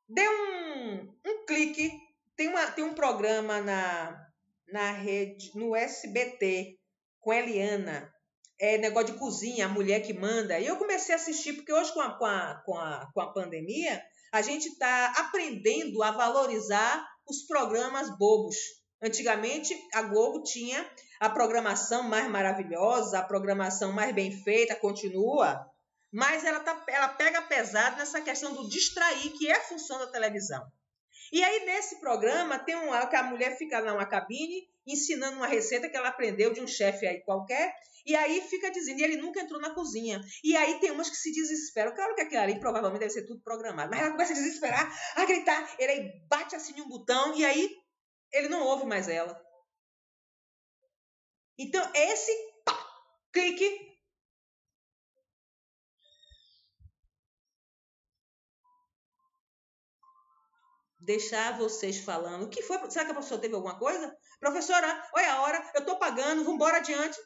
Dê um clique. Tem um programa na rede, no SBT, com Eliana. Negócio de cozinha, a mulher que manda. E eu comecei a assistir, porque hoje com a pandemia, a gente está aprendendo a valorizar os programas bobos. Antigamente, a Globo tinha a programação mais maravilhosa, a programação mais bem feita, continua, mas ela pega pesado nessa questão do distrair, que é a função da televisão. E aí, nesse programa, tem que a mulher fica lá numa cabine, ensinando uma receita que ela aprendeu de um chefe aí qualquer, e aí fica dizendo, e ele nunca entrou na cozinha. E aí tem umas que se desesperam. Claro que aquilo ali provavelmente deve ser tudo programado, mas ela começa a desesperar, a gritar, ele aí bate assim em um botão, e aí ele não ouve mais ela. Então, esse clique deixar vocês falando. O que foi? Será que a professora teve alguma coisa? Professora, olha a hora, eu estou pagando, vamos embora adiante.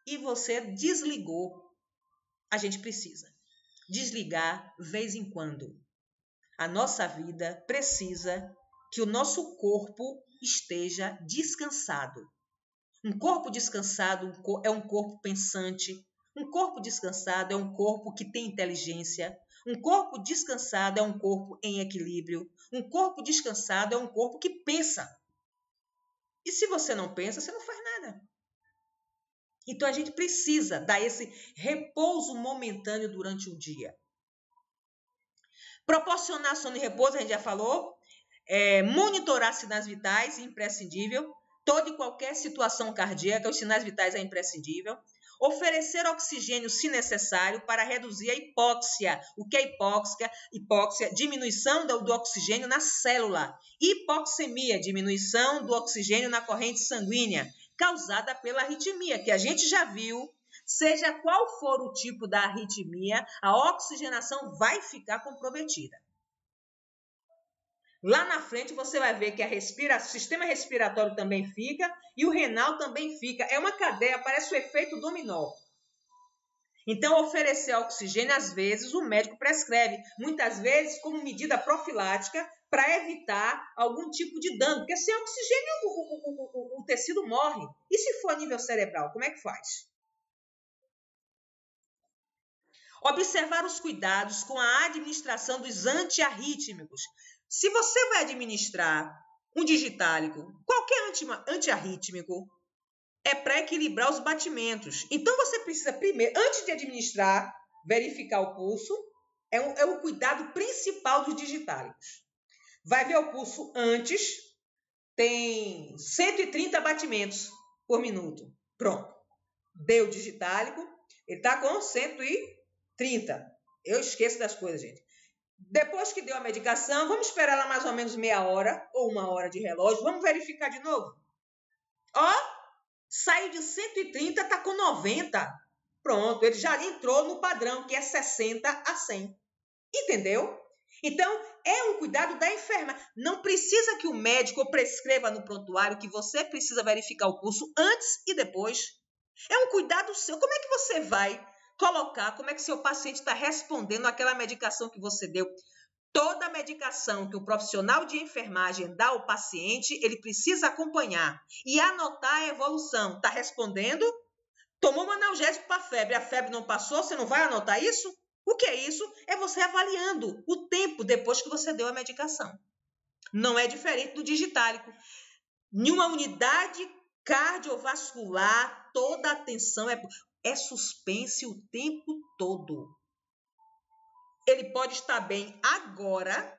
E você desligou. A gente precisa desligar vez em quando. A nossa vida precisa que o nosso corpo esteja descansado. Um corpo descansado é um corpo pensante. Um corpo descansado é um corpo que tem inteligência. Um corpo descansado é um corpo em equilíbrio. Um corpo descansado é um corpo que pensa. E se você não pensa, você não faz nada. Então, a gente precisa dar esse repouso momentâneo durante o dia. Proporcionar sono e repouso, a gente já falou. Monitorar sinais vitais, imprescindível. Toda e qualquer situação cardíaca, os sinais vitais é imprescindível. Oferecer oxigênio, se necessário, para reduzir a hipóxia. O que é hipóxia? Hipóxia, diminuição do oxigênio na célula. Hipoxemia, diminuição do oxigênio na corrente sanguínea, causada pela arritmia, que a gente já viu. Seja qual for o tipo da arritmia, a oxigenação vai ficar comprometida. Lá na frente você vai ver que o sistema respiratório também fica e o renal também fica. É uma cadeia, parece o efeito dominó. Então, oferecer oxigênio, às vezes, o médico prescreve. Muitas vezes, como medida profilática, para evitar algum tipo de dano. Porque sem oxigênio, o tecido morre. E se for a nível cerebral, como é que faz? Observar os cuidados com a administração dos antiarrítmicos. Se você vai administrar um digitálico, qualquer antiarrítmico, é para equilibrar os batimentos. Então, você precisa primeiro, antes de administrar, verificar o pulso. É o cuidado principal dos digitálicos. Vai ver o pulso antes, tem 130 batimentos por minuto. Pronto. Deu o digitálico, ele está com 130. Eu esqueço das coisas, gente. Depois que deu a medicação, vamos esperar lá mais ou menos meia hora ou uma hora de relógio. Vamos verificar de novo. Ó, saiu de 130, está com 90. Pronto, ele já entrou no padrão, que é 60 a 100. Entendeu? Então, é um cuidado da enferma. Não precisa que o médico prescreva no prontuário que você precisa verificar o pulso antes e depois. É um cuidado seu. Como é que você vai colocar, como é que seu paciente está respondendo àquela medicação que você deu? Toda medicação que o profissional de enfermagem dá ao paciente, ele precisa acompanhar e anotar a evolução. Está respondendo? Tomou um analgésico para a febre não passou, você não vai anotar isso? O que é isso? É você avaliando o tempo depois que você deu a medicação. Não é diferente do digitálico. Em uma unidade cardiovascular, toda a atenção é suspense o tempo todo. Ele pode estar bem agora,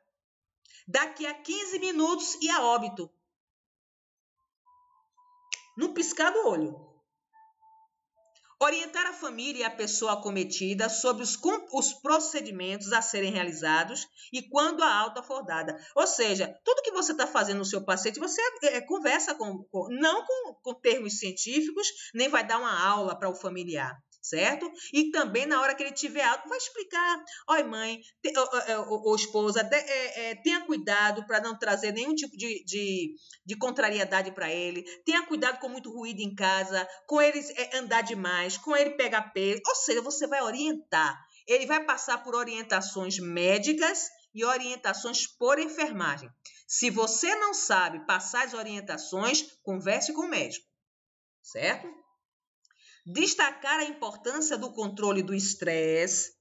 daqui a 15 minutos e a óbito. No piscar do olho. Orientar a família e a pessoa acometida sobre os procedimentos a serem realizados e quando a alta for dada. Ou seja, tudo que você está fazendo no seu paciente, você conversa não com termos científicos, nem vai dar uma aula para o familiar, certo? E também, na hora que ele tiver alta, vai explicar. Olha, mãe, ou esposa, tenha cuidado para não trazer nenhum tipo de contrariedade para ele. Tenha cuidado com muito ruído em casa, com ele andar demais, com ele pegar peso. Ou seja, você vai orientar. Ele vai passar por orientações médicas e orientações por enfermagem. Se você não sabe passar as orientações, converse com o médico, certo? Destacar a importância do controle do estresse,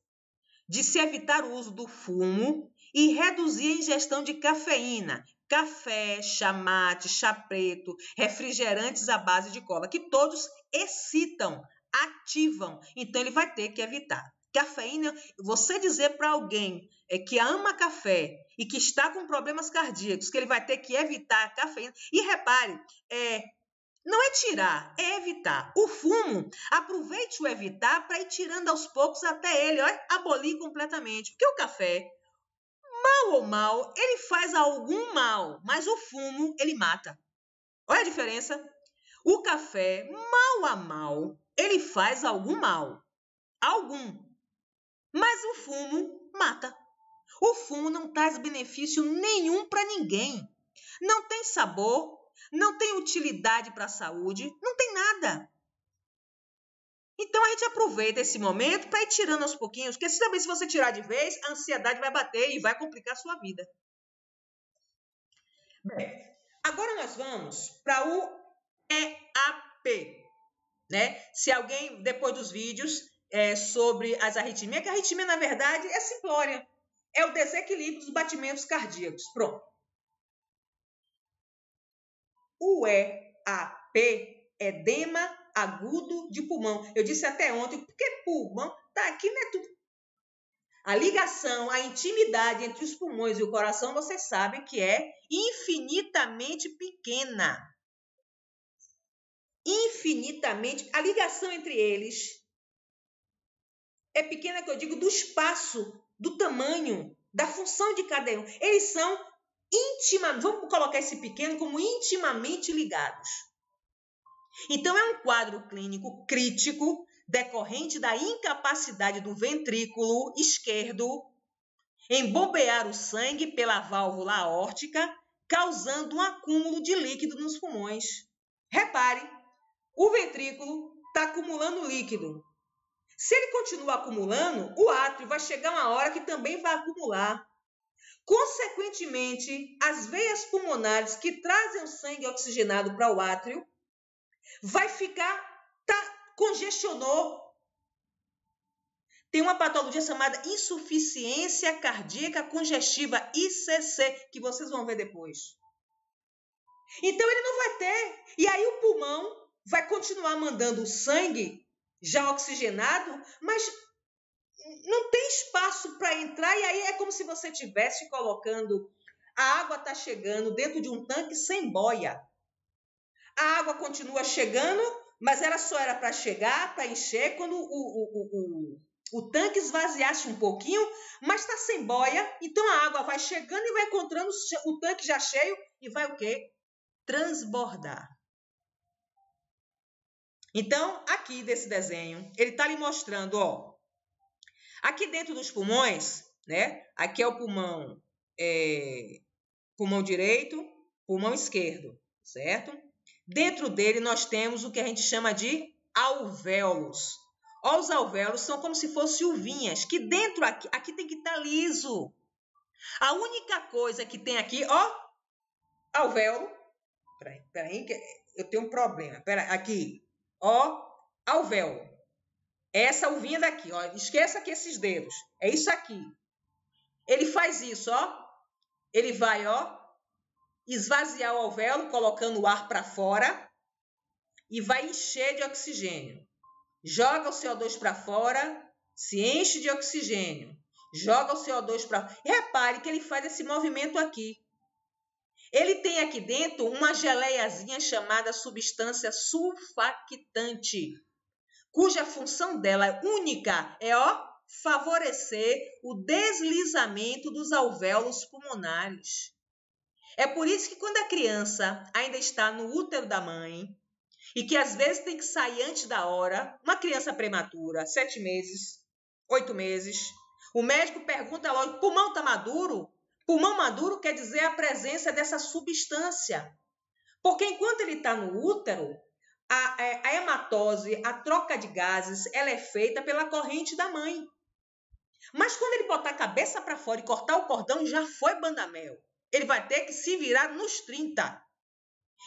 de se evitar o uso do fumo e reduzir a ingestão de cafeína, café, chá mate, chá preto, refrigerantes à base de cola, que todos excitam, ativam. Então, ele vai ter que evitar. Cafeína, você dizer para alguém que ama café e que está com problemas cardíacos, que ele vai ter que evitar a cafeína. E repare, não é tirar, é evitar. O fumo, aproveite o evitar para ir tirando aos poucos até ele abolir completamente. Porque o café, mal ou mal, ele faz algum mal, mas o fumo, ele mata. Olha a diferença. O café, mal a mal, ele faz algum mal. Algum. Mas o fumo mata. O fumo não traz benefício nenhum para ninguém. Não tem sabor, não tem utilidade para a saúde, não tem nada. Então, a gente aproveita esse momento para ir tirando aos pouquinhos, porque também se você tirar de vez, a ansiedade vai bater e vai complicar a sua vida. Bem, agora nós vamos para o EAP, né? Se alguém, depois dos vídeos sobre as arritmias, que a arritmia, na verdade, é simplória. É o desequilíbrio dos batimentos cardíacos. Pronto. O EAP, edema agudo de pulmão. Eu disse até ontem, porque pulmão está aqui, né? Tudo. A ligação, a intimidade entre os pulmões e o coração, vocês sabem que é infinitamente pequena. Infinitamente. A ligação entre eles é pequena, que eu digo, do espaço, do tamanho, da função de cada um. Eles são intimamente, vamos colocar esse pequeno como intimamente ligados. Então, é um quadro clínico crítico decorrente da incapacidade do ventrículo esquerdo em bombear o sangue pela válvula aórtica, causando um acúmulo de líquido nos pulmões. Repare, o ventrículo está acumulando líquido. Se ele continuar acumulando, o átrio vai chegar uma hora que também vai acumular. Consequentemente, as veias pulmonares que trazem o sangue oxigenado para o átrio vai ficar, congestionou. Tem uma patologia chamada insuficiência cardíaca congestiva, ICC, que vocês vão ver depois. Então, ele não vai ter. E aí, o pulmão vai continuar mandando o sangue já oxigenado, mas não tem espaço para entrar. E aí, é como se você estivesse colocando... A água está chegando dentro de um tanque sem boia. A água continua chegando, mas ela só era para chegar, para encher, quando o tanque esvaziasse um pouquinho, mas está sem boia, então a água vai chegando e vai encontrando o tanque já cheio e vai o quê? Transbordar. Então, aqui desse desenho, ele está lhe mostrando, ó, aqui dentro dos pulmões, né? Aqui é o pulmão, pulmão direito, pulmão esquerdo, certo? Dentro dele nós temos o que a gente chama de alvéolos. Ó, os alvéolos são como se fossem uvinhas, que dentro aqui tem que estar liso. A única coisa que tem aqui, ó, alvéolo. Peraí, que eu tenho um problema. Peraí, aqui, ó, alvéolo. Essa uvinha daqui, ó. Esqueça aqui esses dedos. É isso aqui. Ele faz isso, ó. Ele vai, ó, esvaziar o alvéolo, colocando o ar para fora e vai encher de oxigênio. Joga o CO2 para fora, se enche de oxigênio. Joga o CO2 para fora. E repare que ele faz esse movimento aqui. Ele tem aqui dentro uma geleiazinha chamada substância sulfactante, cuja função dela única é, ó, favorecer o deslizamento dos alvéolos pulmonares. É por isso que quando a criança ainda está no útero da mãe e que às vezes tem que sair antes da hora, uma criança prematura, 7 meses, 8 meses, o médico pergunta logo, pulmão está maduro? Pulmão maduro quer dizer a presença dessa substância. Porque enquanto ele está no útero, a hematose, a troca de gases, ela é feita pela corrente da mãe. Mas quando ele botar a cabeça para fora e cortar o cordão, já foi bandamel. Ele vai ter que se virar nos 30.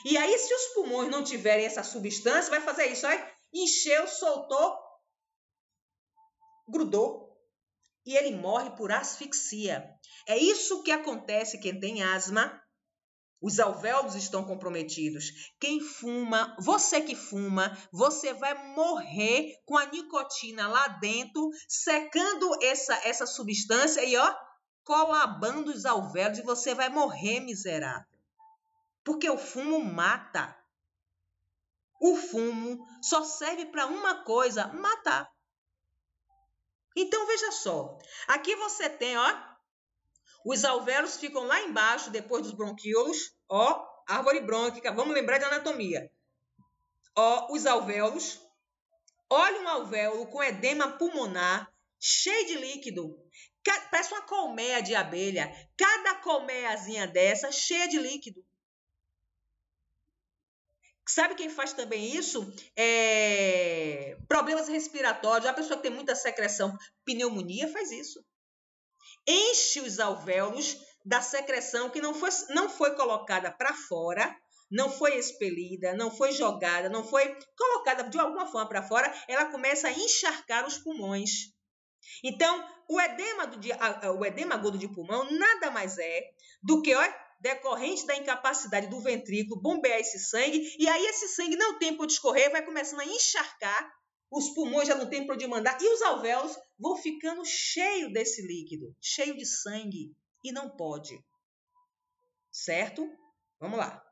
E aí, se os pulmões não tiverem essa substância, vai fazer isso, ó, encheu, soltou, grudou. E ele morre por asfixia. É isso que acontece quem tem asma. Os alvéolos estão comprometidos. Quem fuma, você que fuma, você vai morrer com a nicotina lá dentro, secando essa substância e, ó, colabando os alvéolos e você vai morrer miserável. Porque o fumo mata. O fumo só serve para uma coisa, matar. Então, veja só. Aqui você tem, ó, os alvéolos ficam lá embaixo, depois dos bronquíolos, ó, árvore brônquica, vamos lembrar de anatomia. Ó, os alvéolos. Olha um alvéolo com edema pulmonar, cheio de líquido. Parece uma colmeia de abelha. Cada colmeiazinha dessa, cheia de líquido. Sabe quem faz também isso? Problemas respiratórios. A pessoa que tem muita secreção, pneumonia, faz isso. Enche os alvéolos da secreção que não foi colocada para fora, não foi expelida, não foi jogada, não foi colocada de alguma forma para fora, ela começa a encharcar os pulmões. Então, o edema agudo de pulmão nada mais é do que, ó, decorrente da incapacidade do ventrículo bombear esse sangue, e aí esse sangue não tem por onde escorrer, vai começando a encharcar, os pulmões já não tem por onde mandar, e os alvéolos vão ficando cheios desse líquido, cheio de sangue, e não pode. Certo? Vamos lá.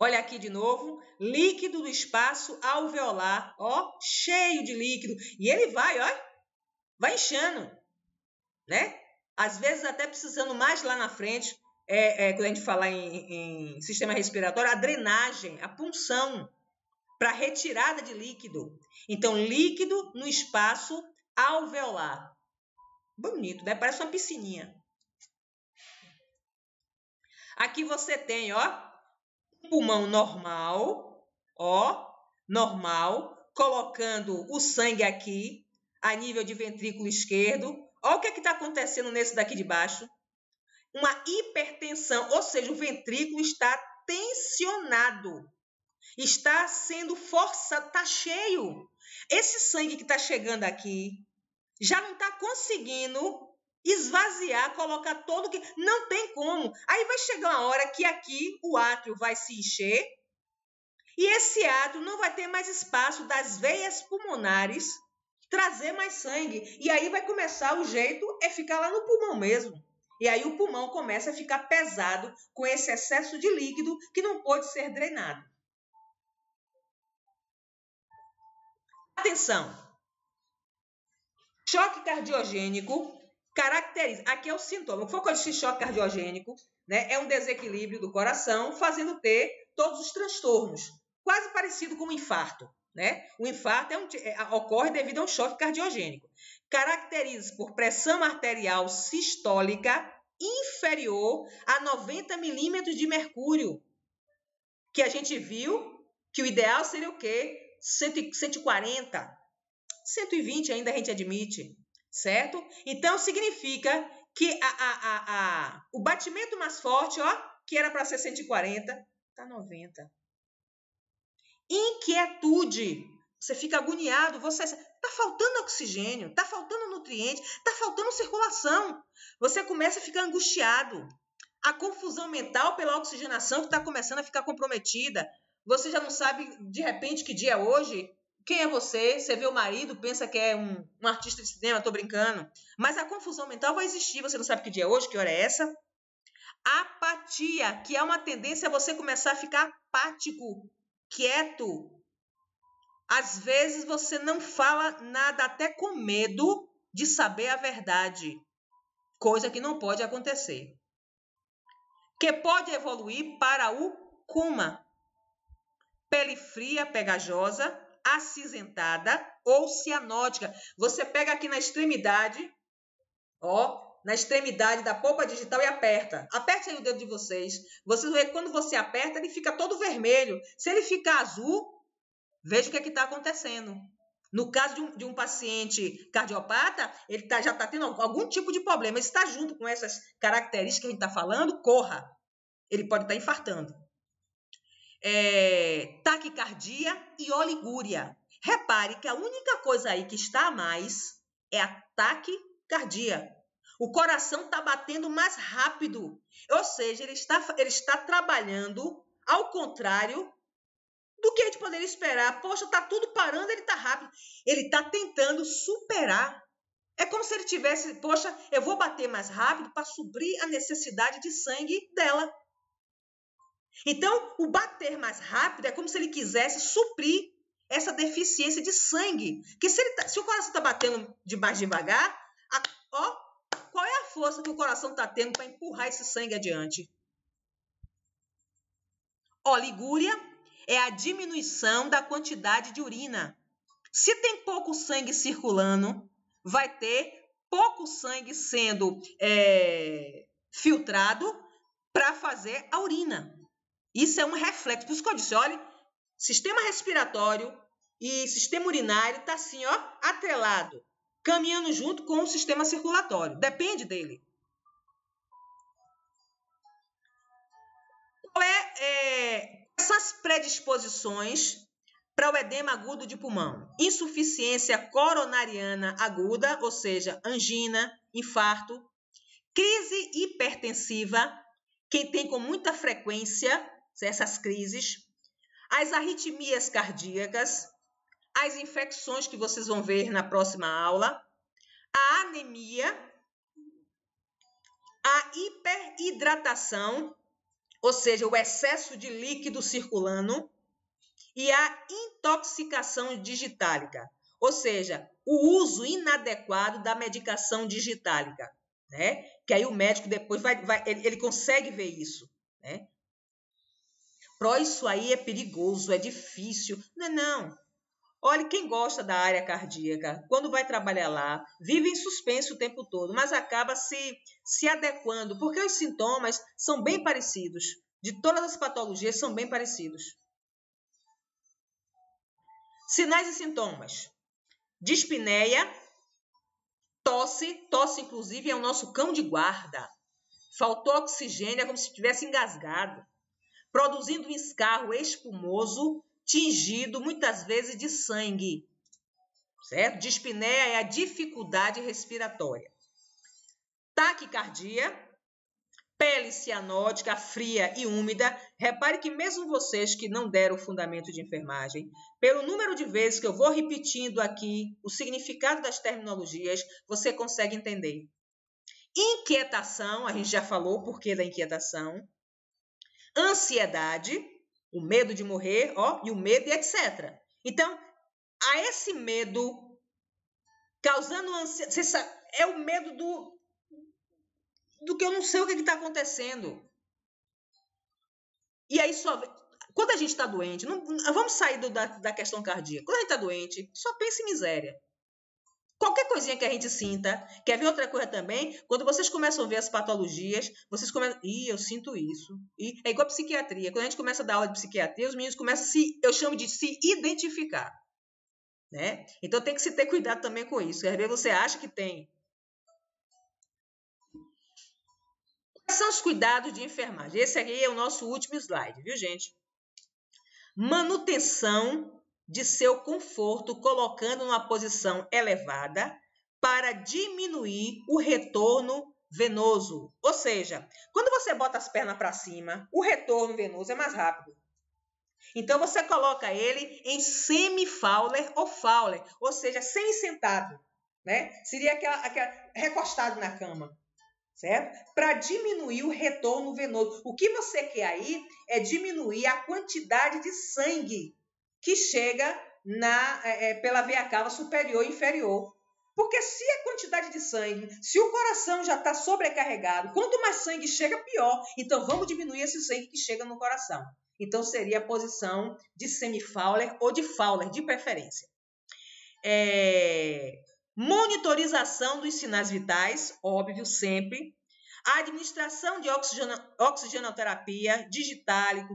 Olha aqui de novo, líquido do espaço alveolar, ó, cheio de líquido, e ele vai inchando, né? Às vezes até precisando mais lá na frente, quando a gente fala em sistema respiratório, a drenagem, a punção para retirada de líquido. Então, líquido no espaço alveolar. Bonito, né? Parece uma piscininha. Aqui você tem, ó, um pulmão normal, ó, normal, colocando o sangue aqui a nível de ventrículo esquerdo. Olha o que está acontecendo nesse daqui de baixo. Uma hipertensão, ou seja, o ventrículo está tensionado, está sendo forçado, está cheio. Esse sangue que está chegando aqui já não está conseguindo esvaziar, colocar todo que não tem como. Aí vai chegar uma hora que aqui o átrio vai se encher e esse átrio não vai ter mais espaço das veias pulmonares trazer mais sangue. E aí vai começar, o jeito é ficar lá no pulmão mesmo. E aí o pulmão começa a ficar pesado com esse excesso de líquido que não pode ser drenado. Atenção! Choque cardiogênico caracteriza... Aqui é o sintoma. O que for de choque cardiogênico, né, é um desequilíbrio do coração, fazendo ter todos os transtornos. Quase parecido com um infarto. Né? O infarto ocorre devido a um choque cardiogênico. Caracteriza-se por pressão arterial sistólica inferior a 90 milímetros de mercúrio. Que a gente viu que o ideal seria o quê? 140, 120 ainda a gente admite, certo? Então, significa que o batimento mais forte, ó, que era para ser 140, tá 90. Inquietude. Você fica agoniado, tá faltando oxigênio, tá faltando nutriente, tá faltando circulação. Você começa a ficar angustiado. A confusão mental pela oxigenação que está começando a ficar comprometida. Você já não sabe, de repente, que dia é hoje. Quem é você? Você vê o marido, pensa que é um artista de cinema, tô brincando. Mas a confusão mental vai existir. Você não sabe que dia é hoje, que hora é essa. Apatia, que é uma tendência a você começar a ficar apático, quieto. Às vezes você não fala nada, até com medo de saber a verdade. Coisa que não pode acontecer. Que pode evoluir para o coma. Pele fria, pegajosa, acinzentada ou cianótica. Você pega aqui na extremidade, ó, na extremidade da polpa digital e aperta. Aperte aí o dedo de vocês. Vocês vão ver que quando você aperta, ele fica todo vermelho. Se ele ficar azul, veja o que está acontecendo. No caso de um paciente cardiopata, ele já está tendo algum tipo de problema. Ele está junto com essas características que a gente está falando, corra. Ele pode estar infartando. Taquicardia e oligúria. Repare que a única coisa aí que está a mais é a taquicardia. O coração está batendo mais rápido. Ou seja, ele está trabalhando ao contrário do que a gente poderia esperar. Poxa, está tudo parando, ele está rápido. Ele está tentando superar. É como se ele tivesse, poxa, eu vou bater mais rápido para suprir a necessidade de sangue dela. Então, o bater mais rápido é como se ele quisesse suprir essa deficiência de sangue. Que se o coração está batendo de mais devagar, qual é a força que o coração está tendo para empurrar esse sangue adiante? Oligúria é a diminuição da quantidade de urina. Se tem pouco sangue circulando, vai ter pouco sangue sendo filtrado para fazer a urina. Isso é um reflexo. Por isso que eu disse, olha, sistema respiratório e sistema urinário está assim, ó, atrelado, caminhando junto com o sistema circulatório. Depende dele. Qual essas predisposições para o edema agudo de pulmão? Insuficiência coronariana aguda, ou seja, angina, infarto, crise hipertensiva, quem tem com muita frequência essas crises, as arritmias cardíacas, as infecções que vocês vão ver na próxima aula, a anemia, a hiperidratação, ou seja, o excesso de líquido circulando, e a intoxicação digitálica, ou seja, o uso inadequado da medicação digitálica, né? Que aí o médico depois ele consegue ver isso, né? Isso aí é perigoso, é difícil. Não. Olha, quem gosta da área cardíaca, quando vai trabalhar lá, vive em suspense o tempo todo, mas acaba se adequando, porque os sintomas são bem parecidos. De todas as patologias, são bem parecidos. Sinais e sintomas. Dispneia, tosse inclusive é o nosso cão de guarda. Faltou oxigênio, é como se estivesse engasgado. Produzindo um escarro espumoso, tingido muitas vezes de sangue. Certo? Dispneia é a dificuldade respiratória. Taquicardia, pele cianótica, fria e úmida. Repare que mesmo vocês que não deram o fundamento de enfermagem, pelo número de vezes que eu vou repetindo aqui o significado das terminologias, você consegue entender. Inquietação, a gente já falou o porquê da inquietação. Ansiedade, o medo de morrer, e o medo e etc. Então, a esse medo causando ansiedade, é o medo do que eu não sei o que está acontecendo. E aí quando a gente está doente, vamos sair da questão cardíaca. Quando a gente está doente, só pensa em miséria. Qualquer coisinha que a gente sinta, quer ver outra coisa também? Quando vocês começam a ver as patologias, vocês começam, eu sinto isso. E é igual a psiquiatria. Quando a gente começa a dar aula de psiquiatria, os meninos começam eu chamo de se identificar. Né? Então tem que se ter cuidado também com isso. Às vezes você acha que tem Quais são os cuidados de enfermagem? Esse aqui é o nosso último slide, viu, gente? Manutenção de seu conforto, colocando numa posição elevada para diminuir o retorno venoso. Ou seja, quando você bota as pernas para cima, o retorno venoso é mais rápido. Então, você coloca ele em semi-Fowler ou Fowler, ou seja, semi-sentado, né? Seria aquela recostado na cama, certo? Para diminuir o retorno venoso. O que você quer aí é diminuir a quantidade de sangue que chega pela veia cava superior e inferior. Porque se a quantidade de sangue, se o coração já está sobrecarregado, quanto mais sangue chega, pior. Então, vamos diminuir esse sangue que chega no coração. Então, seria a posição de semi-Fowler ou de Fowler, de preferência. Monitorização dos sinais vitais, óbvio, sempre. A administração de oxigenoterapia, digitálico,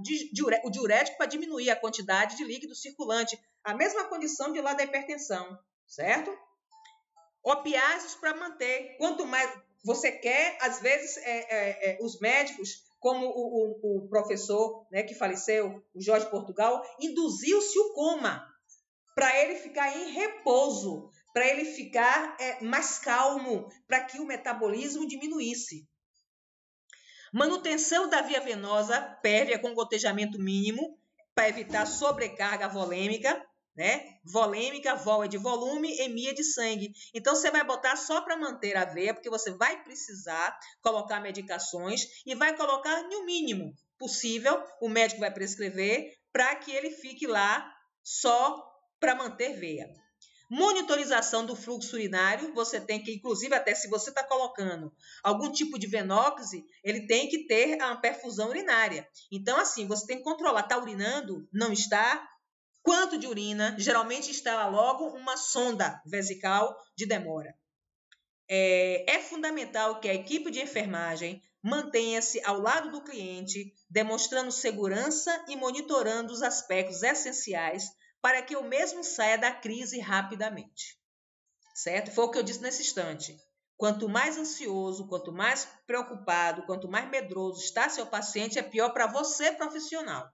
o diurético para diminuir a quantidade de líquido circulante. A mesma condição de lá da hipertensão, certo? Opiáceos para manter. Quanto mais você quer, às vezes, os médicos, como o professor, né, que faleceu, o Jorge Portugal, induziu-se o coma para ele ficar em repouso, para ele ficar mais calmo, para que o metabolismo diminuísse. Manutenção da via venosa pérvia com gotejamento mínimo para evitar sobrecarga volêmica, né? Volêmica, vol é de volume, emia de sangue. Então, você vai botar só para manter a veia, porque você vai precisar colocar medicações e vai colocar no mínimo possível, o médico vai prescrever para que ele fique lá só para manter veia. Monitorização do fluxo urinário, você tem que, inclusive, até se você está colocando algum tipo de venóxise, ele tem que ter a perfusão urinária. Então, assim, você tem que controlar, está urinando? Não está? Quanto de urina? Geralmente instala logo uma sonda vesical de demora. É fundamental que a equipe de enfermagem mantenha-se ao lado do cliente, demonstrando segurança e monitorando os aspectos essenciais para que o mesmo saia da crise rapidamente. Certo? Foi o que eu disse nesse instante. Quanto mais ansioso, quanto mais preocupado, quanto mais medroso está seu paciente, é pior para você, profissional.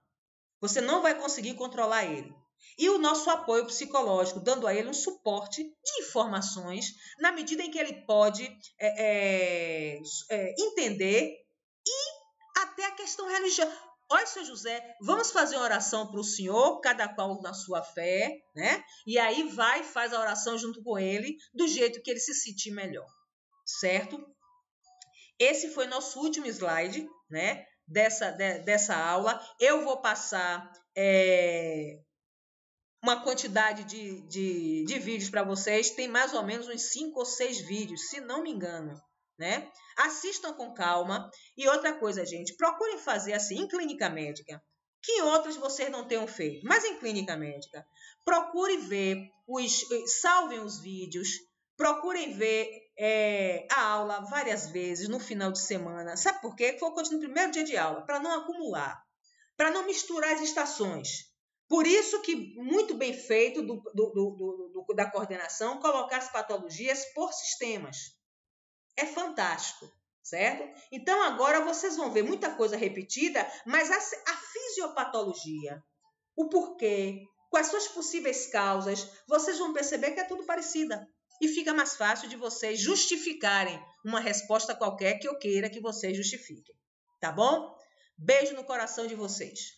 Você não vai conseguir controlar ele. E o nosso apoio psicológico, dando a ele um suporte de informações, na medida em que ele pode entender, e até a questão religiosa. Olha, seu José, vamos fazer uma oração para o senhor, cada qual na sua fé, né? E aí faz a oração junto com ele, do jeito que ele se sentir melhor, certo? Esse foi nosso último slide, né? Dessa aula. Eu vou passar uma quantidade de vídeos para vocês. Tem mais ou menos uns 5 ou 6 vídeos, se não me engano, né? Assistam com calma. E outra coisa, gente, procurem fazer assim em clínica médica, que em outras vocês não tenham feito, mas em clínica médica, procurem ver, salvem os vídeos, procurem ver a aula várias vezes no final de semana. Sabe por quê? Foi no primeiro dia de aula, para não acumular, para não misturar as estações. Por isso que, muito bem feito da coordenação, colocar as patologias por sistemas. É fantástico, certo? Então, agora vocês vão ver muita coisa repetida, mas a fisiopatologia, o porquê, quais são as possíveis causas, vocês vão perceber que é tudo parecida. E fica mais fácil de vocês justificarem uma resposta qualquer que eu queira que vocês justifiquem. Tá bom? Beijo no coração de vocês.